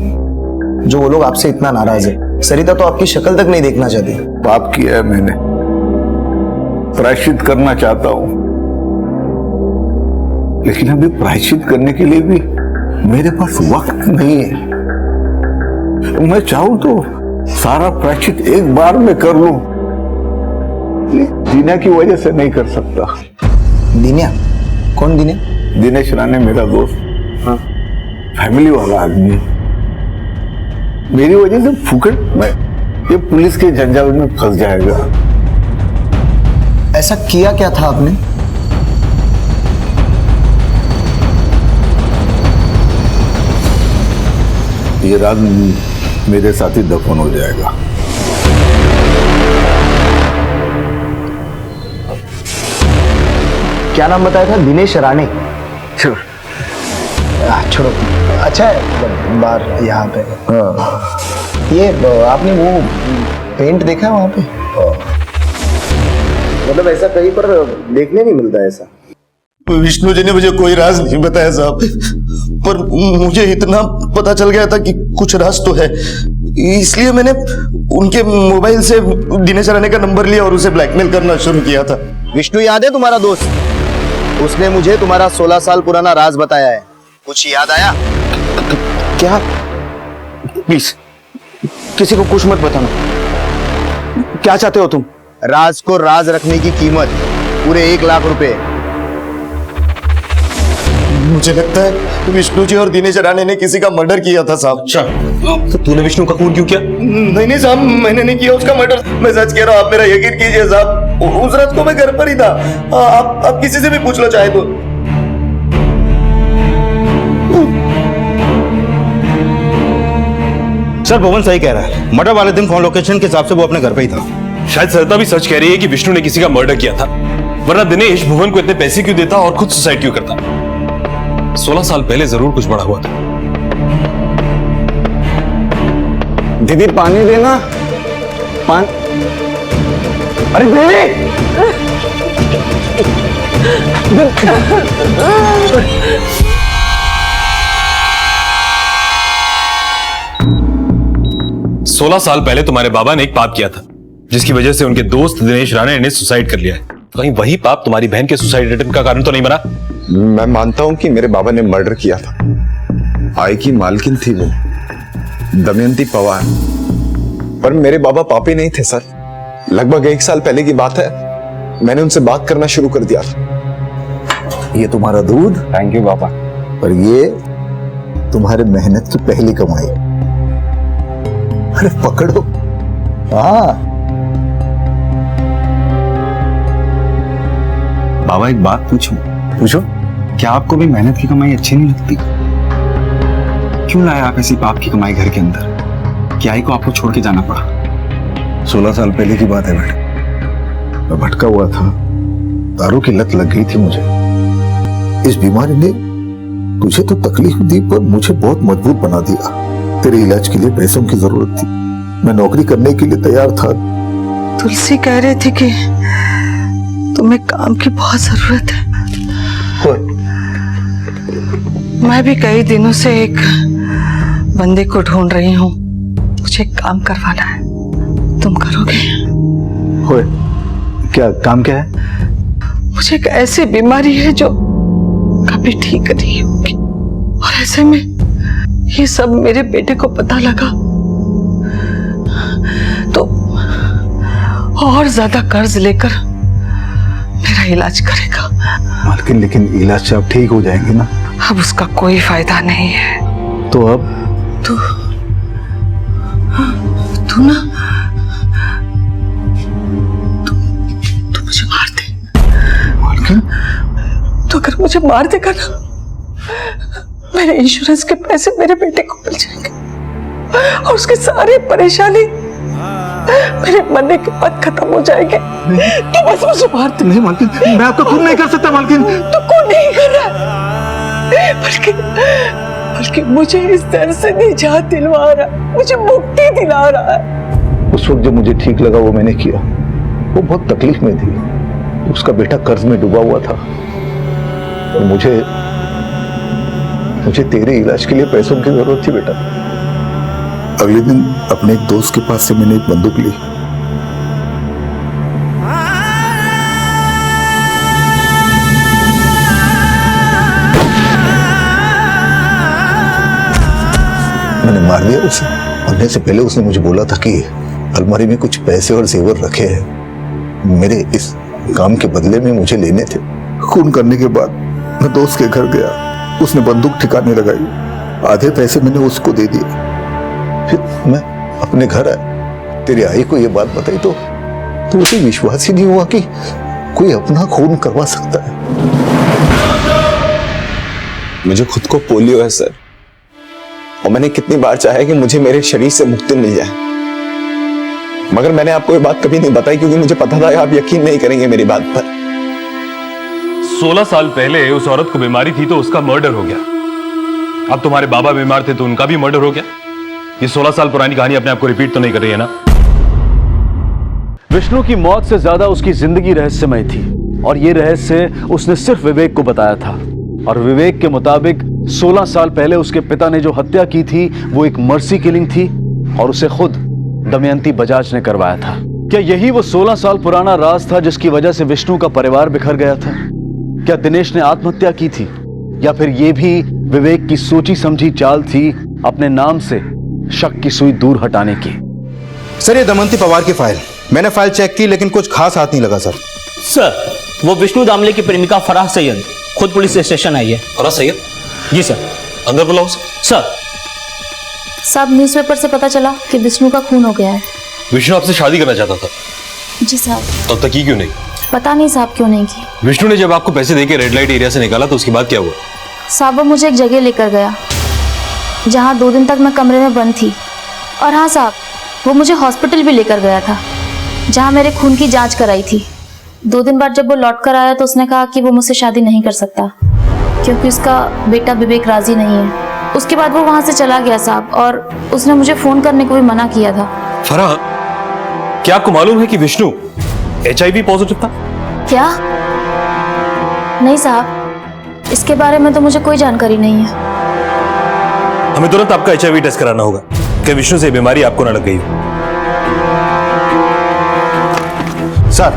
जो वो लोग आपसे इतना नाराज है? सरिता तो आपकी शक्ल तक नहीं देखना चाहती। पाप किया है मैंने, प्रायश्चित करना चाहता हूं, लेकिन अभी प्रायश्चित करने के लिए भी मेरे पास वक्त नहीं है। मैं चाहूं तो सारा प्रायश्चित एक बार में कर लूं, दीना की वजह से नहीं कर सकता। दीना? कौन दीना? दिनेश राणे मेरा दोस्त, हाँ, फैमिली वाला आदमी। मेरी वजह से फुकट में ये पुलिस के जंजाल में फंस जाएगा। ऐसा किया क्या था आपने? ये रात मेरे साथ ही दफन हो जाएगा। क्या नाम बताया था? दिनेश राणे। छोड़ो, अच्छा है बार यहाँ पे। ये आपने वो पेंट देखा है वहां पे? मतलब ऐसा कहीं पर देखने नहीं मिलता ऐसा। विष्णु जी ने मुझे कोई राज नहीं बताया साहब, पर मुझे इतना पता चल गया था कि कुछ राज तो है, इसलिए मैंने उनके मोबाइल से दिनेश राणे का नंबर लिया और उसे ब्लैकमेल करना शुरू किया था। विष्णु याद है तुम्हारा दोस्त? उसने मुझे तुम्हारा 16 साल पुराना राज बताया है। कुछ याद आया? क्या? प्लीज किसी को कुछ मत बताना। क्या चाहते हो तुम? राज को राज रखने की कीमत पूरे 1 लाख रुपए। मुझे लगता है विष्णु जी और दिनेश राणे ने किसी का मर्डर किया था साहब। अच्छा, तो तूने विष्णु का खून क्यों किया? नहीं साहब, मैंने नहीं किया उसका मर्डर। मैं सच कह रहा हूँ, आप मेरा यकीन कीजिए साहब। उस रात को मैं घर पर ही था। आप किसी से भी पूछ लो चाहे तो। सर पवन सही कह रहा है, मर्डर वाले दिन फोन लोकेशन के हिसाब से वो अपने घर पे ही था। शायद सरिता भी सच कह रही है कि विष्णु ने किसी का मर्डर किया था, वरना दिनेश भुवन को इतने पैसे क्यों देता और खुद सुसाइड क्यों करता? 16 साल पहले जरूर कुछ बड़ा हुआ था। दीदी पानी देना। अरे दीदी! 16 साल पहले तुम्हारे बाबा ने एक पाप किया था, जिसकी वजह से उनके दोस्त दिनेश राणे ने सुसाइड कर लिया है। कहीं वही पाप तुम्हारी बहन के सुसाइड अटेम्प्ट का कारण तो नहीं बना? मैं मानता हूं कि मेरे बाबा ने मर्डर किया था। आय की मालकिन थी वो, दमयंती पवार। पर मेरे बाबा पापी नहीं थे सर। लगभग 1 साल पहले की बात है, मैंने उनसे बात करना शुरू कर दिया था। ये तुम्हारा दूध। थैंक यू बाबा। और ये तुम्हारे मेहनत की पहली कमाई। अरे पकड़ो। हाँ बाबा एक बात पूछूं? पूछो। क्या आपको भी मेहनत की कमाई अच्छी नहीं लगती? क्यों लाए आप ऐसी पाप की कमाई घर के अंदर? क्या ही को आपको छोड़ के जाना पड़ा? 16 साल पहले की बात है बेटा। मैं भटका हुआ था, दारू की लत लग गई थी मुझे। इस बीमारी ने तुझे तो तकलीफ दी, पर मुझे बहुत मजबूत बना दिया। तेरे इलाज के लिए पैसों की जरूरत थी, मैं नौकरी करने के लिए तैयार था। तुलसी कह रही थी कि तुम्हें काम की बहुत जरूरत है। मैं भी कई दिनों से एक बंदे को ढूंढ रही हूँ, मुझे काम करवाना है, तुम करोगे? होए, क्या काम क्या है? मुझे एक ऐसी बीमारी है जो कभी ठीक नहीं होगी, और ऐसे में ये सब मेरे बेटे को पता लगा तो और ज्यादा कर्ज लेकर मेरा इलाज करेगा। मालकिन, लेकिन इलाज से आप ठीक हो जाएंगे ना? अब उसका कोई फायदा नहीं है। तो अब तू ना तू मुझे मार दे। मालकिन? तो अगर मुझे मार देगा ना, मेरे इंश्योरेंस के पैसे मेरे बेटे को मिल जाएंगे और उसकी सारी परेशानी मेरे मरने के बाद खत्म हो जाएंगे। तो बस मुझे मार दे। नहीं मालकिन, मैं आपका खून नहीं कर सकता मालकिन। तो खून नहीं कर रहा, बल्कि मुझे इस दर्द से निजात दिलवा रहा, मुझे मुक्ति दिला रहा है। उस वक्त जब मुझे ठीक लगा वो मैंने किया। वो बहुत तकलीफ में थी, उसका बेटा कर्ज में डूबा हुआ था, और मुझे तेरे इलाज के लिए पैसों की जरूरत थी बेटा। अगले दिन अपने एक दोस्त के पास से मैंने एक बंदूक ली। मैंने मार दिया उसे। मरने से पहले उसने मुझे बोला था कि अलमारी में कुछ पैसे और जेवर रखे हैं, मेरे इस काम के बदले में मुझे लेने थे। खून करने के बाद मैं दोस्त के घर गया, उसने बंदूक ठिकाने लगाई, आधे पैसे मैंने उसको दे दिए। फिर मैं अपने घर आया, तेरी आई को ये बात बताई तो उसे विश्वास ही नहीं हुआ कि कोई अपना खून करवा सकता है। मुझे खुद को पोलियो है सर, और मैंने कितनी बार चाहा कि मुझे मेरे शरीर से मुक्ति मिल जाए, मगर मैंने आपको ये बात कभी नहीं बताई क्योंकि मुझे पता था आप यकीन नहीं करेंगे मेरी बात पर। 16 साल पहले उस औरत को बीमारी थी तो उसका मर्डर हो गया। अब तुम्हारे बाबा बीमार थे तो उनका भी मर्डर हो गया। ये 16 साल पुरानी कहानी अपने आप को रिपीट तो नहीं कर रही है ना? विष्णु की मौत से ज्यादा उसकी जिंदगी रहस्यमय थी और ये रहस्य उसने सिर्फ विवेक को बताया था। और विवेक के मुताबिक 16 साल पहले उसके पिता ने जो हत्या की थी वो एक मर्सी किलिंग थी और उसे खुद दमयंती बजाज ने करवाया था। क्या यही वो 16 साल पुराना राज था जिसकी वजह से विष्णु का परिवार बिखर गया था? क्या दिनेश ने आत्महत्या की थी या फिर ये भी विवेक की सोची समझी चाल थी अपने नाम से शक की सुई दूर हटाने की? सर ये दमयंती पवार की फाइल, मैंने फाइल चेक की लेकिन कुछ खास हाथ नहीं लगा सर। सर वो विष्णु दामले की प्रेमिका फराह सैयद खुद पुलिस स्टेशन आई है। फराह सैयद? जी सर। अंदर बुलाओ सर। साहब न्यूज़पेपर से पता चला कि विष्णु का खून हो गया है। विष्णु आपसे शादी करना चाहता था? जी साहब। तब तक की क्यों नहीं? पता नहीं साहब क्यों नहीं की। विष्णु ने जब आपको पैसे देके रेड लाइट एरिया से निकाला तो उसके बाद क्या हुआ? साहब वो मुझे एक जगह लेकर गया जहाँ 2 दिन तक मैं कमरे में बंद थी। और हाँ साहब वो मुझे हॉस्पिटल भी लेकर गया था जहाँ मेरे खून की जांच कराई थी। 2 दिन बाद जब वो लौट कर आया तो उसने कहा कि वो मुझसे शादी नहीं कर सकता क्योंकि उसका बेटा विवेक राजी नहीं है। उसके बाद वो वहाँ से चला गया साहब और उसने मुझे फोन करने को भी मना किया था। फराह, क्या आपको मालूम है कि विष्णु HIV पॉजिटिव था? क्या? नहीं साहब इसके बारे में तो मुझे कोई जानकारी नहीं है। हमें तुरंत आपका HIV टेस्ट कराना होगा कि विष्णु से बीमारी आपको न लग गई हो। सर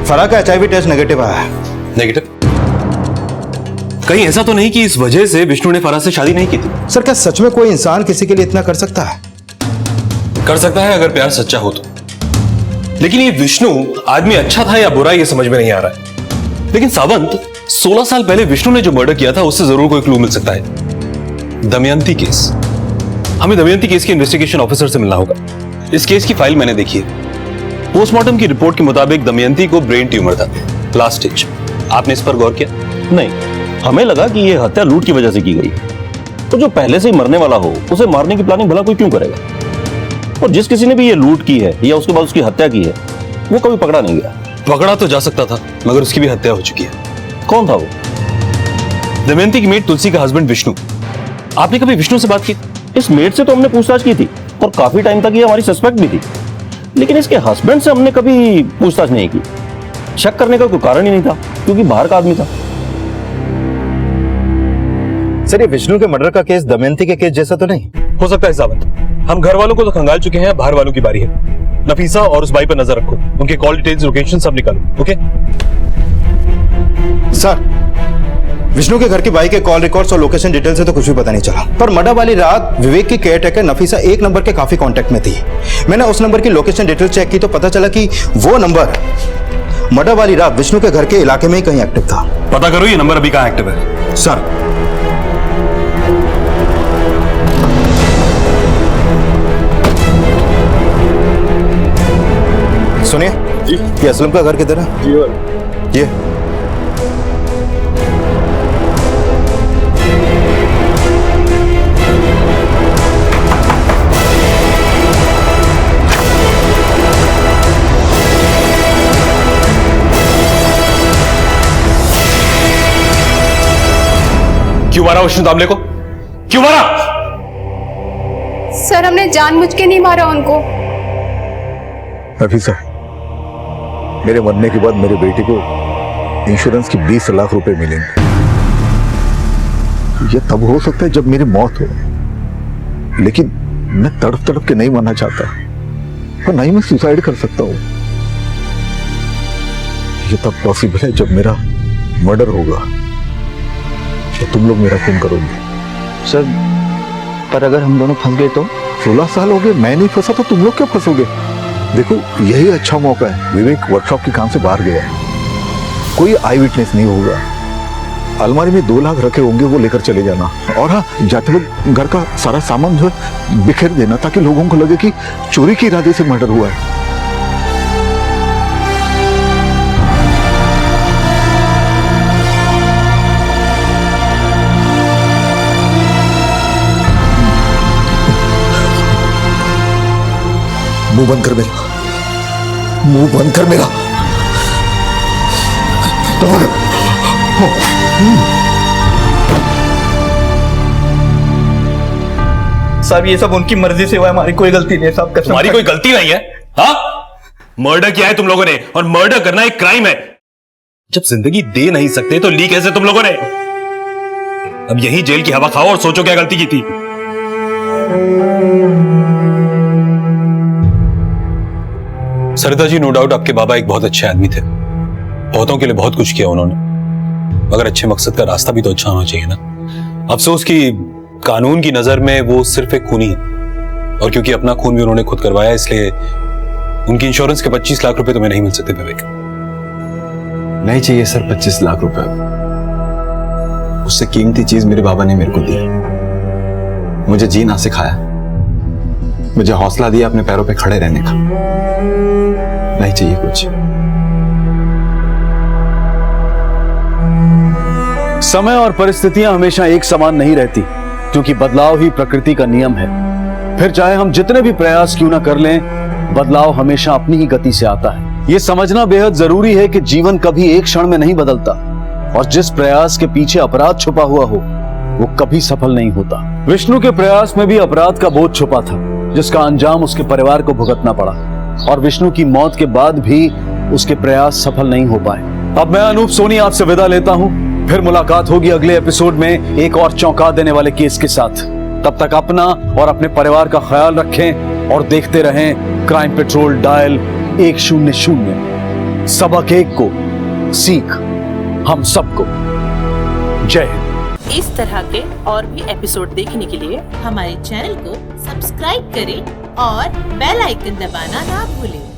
फराह का HIV टेस्ट नेगेटिव आया है। नेगेटिव? कहीं ऐसा तो नहीं कि इस वजह से विष्णु ने फराह से शादी नहीं की थी? सर क्या सच में कोई इंसान किसी के लिए इतना कर सकता है? कर सकता है अगर प्यार सच्चा हो तो। लेकिन ये विष्णु आदमी अच्छा था या बुरा ये समझ में नहीं आ रहा है। लेकिन सावंत 16 साल पहले विष्णु ने जो मर्डर किया था उससे जरूर कोई क्लू मिल सकता है। दमयंती केस। हमें दमयंती केस के इन्वेस्टिगेशन ऑफिसर से मिलना होगा। इस केस की फाइल मैंने देखी है। पोस्टमार्टम की रिपोर्ट के मुताबिक दमयंती को ब्रेन ट्यूमर था, लास्ट स्टेज। आपने इस पर गौर किया? नहीं, हमें लगा कि यह हत्या लूट की वजह से की गई। तो जो पहले से ही मरने वाला हो उसे मारने की प्लानिंग भला कोई क्यों करेगा? और जिस किसी ने भी ये लूट की है या उसके बाद उसकी हत्या की है वो कभी पकड़ा नहीं गया। पकड़ा तो जा सकता था मगर उसकी भी हत्या हो चुकी है। कौन था वो? दमयंती की मेट तुलसी का हस्बैंड विष्णु। आपने कभी विष्णु से बात की? इस मेट से तो हमने पूछताछ की थी और काफी टाइम तक ये हमारी सस्पेक्ट भी थी, लेकिन इसके हस्बैंड से हमने कभी पूछताछ नहीं की। शक करने का कोई कारण ही नहीं था क्योंकि बाहर का आदमी था। सर ये विष्णु के मर्डर का केस दमयंती के केस जैसा तो नहीं हो सकता है सावंत। हम घर वालों को तो खंगाल चुके हैं, बाहर वालों की बारी है। नफीसा और उस भाई पर नजर रखो, उनके कॉल डिटेल्स, लोकेशन सब निकालो। ओके सर, विष्णु के घर की बाइक के कॉल रिकॉर्ड्स और लोकेशन डिटेल से तो कुछ भी पता नहीं चला, पर मर्डर वाली रात विवेक की केयरटेकर नफीसा 1 नंबर के काफी कांटेक्ट में थी। मैंने उस नंबर की लोकेशन डिटेल चेक की तो पता चला कि वो नंबर मर्डर वाली रात विष्णु के घर के इलाके में ही कहीं एक्टिव था। पता करो ये नंबर अभी कहाँ एक्टिव है। सर सुनिए, ये असलम का घर किधर है? ये क्यों मारा विष्णु दामले को? क्यों मारा? सर हमने जानबूझ के नहीं मारा उनको। नफीसा, मेरे मरने के बाद मेरे बेटे को इंश्योरेंस की 20 लाख रुपए मिलेंगे। ये तब हो सकता है जब मेरी मौत हो, लेकिन मैं तड़प तड़प के नहीं मरना चाहता और नहीं मैं सुसाइड कर सकता हूं। ये तब पॉसिबल है जब मेरा मर्डर होगा तो तुम लोग मेरा खून करोगे। सर पर अगर हम दोनों फंस गए तो? 16 साल हो गए, मैं नहीं फंसा तो तुम लोग क्या फंसोगे? देखो यही अच्छा मौका है। विवेक वर्कशॉप के काम से बाहर गया है, कोई आई विटनेस नहीं होगा। अलमारी में 2 लाख रखे होंगे, वो लेकर चले जाना। और हाँ, जाते वक्त घर का सारा सामान जो है बिखेर देना ताकि लोगों को लगे कि चोरी के इरादे से मर्डर हुआ है। मुंह बंद कर मेरा, मुंह बंद कर मेरा। साहब ये सब उनकी मर्जी से हुआ है, हमारी कोई गलती नहीं है साहब। कसम तुम्हारी कोई गलती नहीं है? हाँ, मर्डर किया है तुम लोगों ने, और मर्डर करना एक क्राइम है। जब जिंदगी दे नहीं सकते तो ली कैसे तुम लोगों ने? अब यही जेल की हवा खाओ और सोचो क्या गलती की थी। सरिता जी, नो डाउट आपके बाबा एक बहुत अच्छे आदमी थे, बहुतों के लिए बहुत कुछ किया उन्होंने, मगर अच्छे मकसद का रास्ता भी तो अच्छा होना चाहिए ना। अफसोस कि कानून की नजर में वो सिर्फ एक खूनी है, और क्योंकि अपना खून भी उन्होंने खुद करवाया, इसलिए उनकी इंश्योरेंस के 25 लाख रुपए तुम्हें नहीं मिल सकते विवेक। नहीं चाहिए सर 25 लाख रुपए, उससे कीमती चीज मेरे बाबा ने मेरे को दी। मुझे जीना सिखाया, मुझे हौसला दिया अपने पैरों पे खड़े रहने का। नहीं चाहिए कुछ। समय और परिस्थितियां हमेशा एक समान नहीं रहती, क्योंकि बदलाव ही प्रकृति का नियम है। फिर चाहे हम जितने भी प्रयास क्यों ना कर लें, बदलाव हमेशा अपनी ही गति से आता है। यह समझना बेहद जरूरी है कि जीवन कभी एक क्षण में नहीं बदलता, और जिस प्रयास के पीछे अपराध छुपा हुआ हो वो कभी सफल नहीं होता। विष्णु के प्रयास में भी अपराध का बोझ छुपा था, जिसका अंजाम उसके परिवार को भुगतना पड़ा, और विष्णु की मौत के बाद भी उसके प्रयास सफल नहीं हो पाए। अब मैं अनूप सोनी आपसे विदा लेता हूं, फिर मुलाकात होगी अगले एपिसोड में एक और चौंका देने वाले केस के साथ। तब तक अपना और अपने परिवार का ख्याल रखें और देखते रहें क्राइम पेट्रोल डायल 100। सबक एक को सीख हम सबको। जय हिंद। इस तरह के और भी एपिसोड देखने के लिए हमारे चैनल को सब्सक्राइब करें और बेल आइकन दबाना ना भूलें।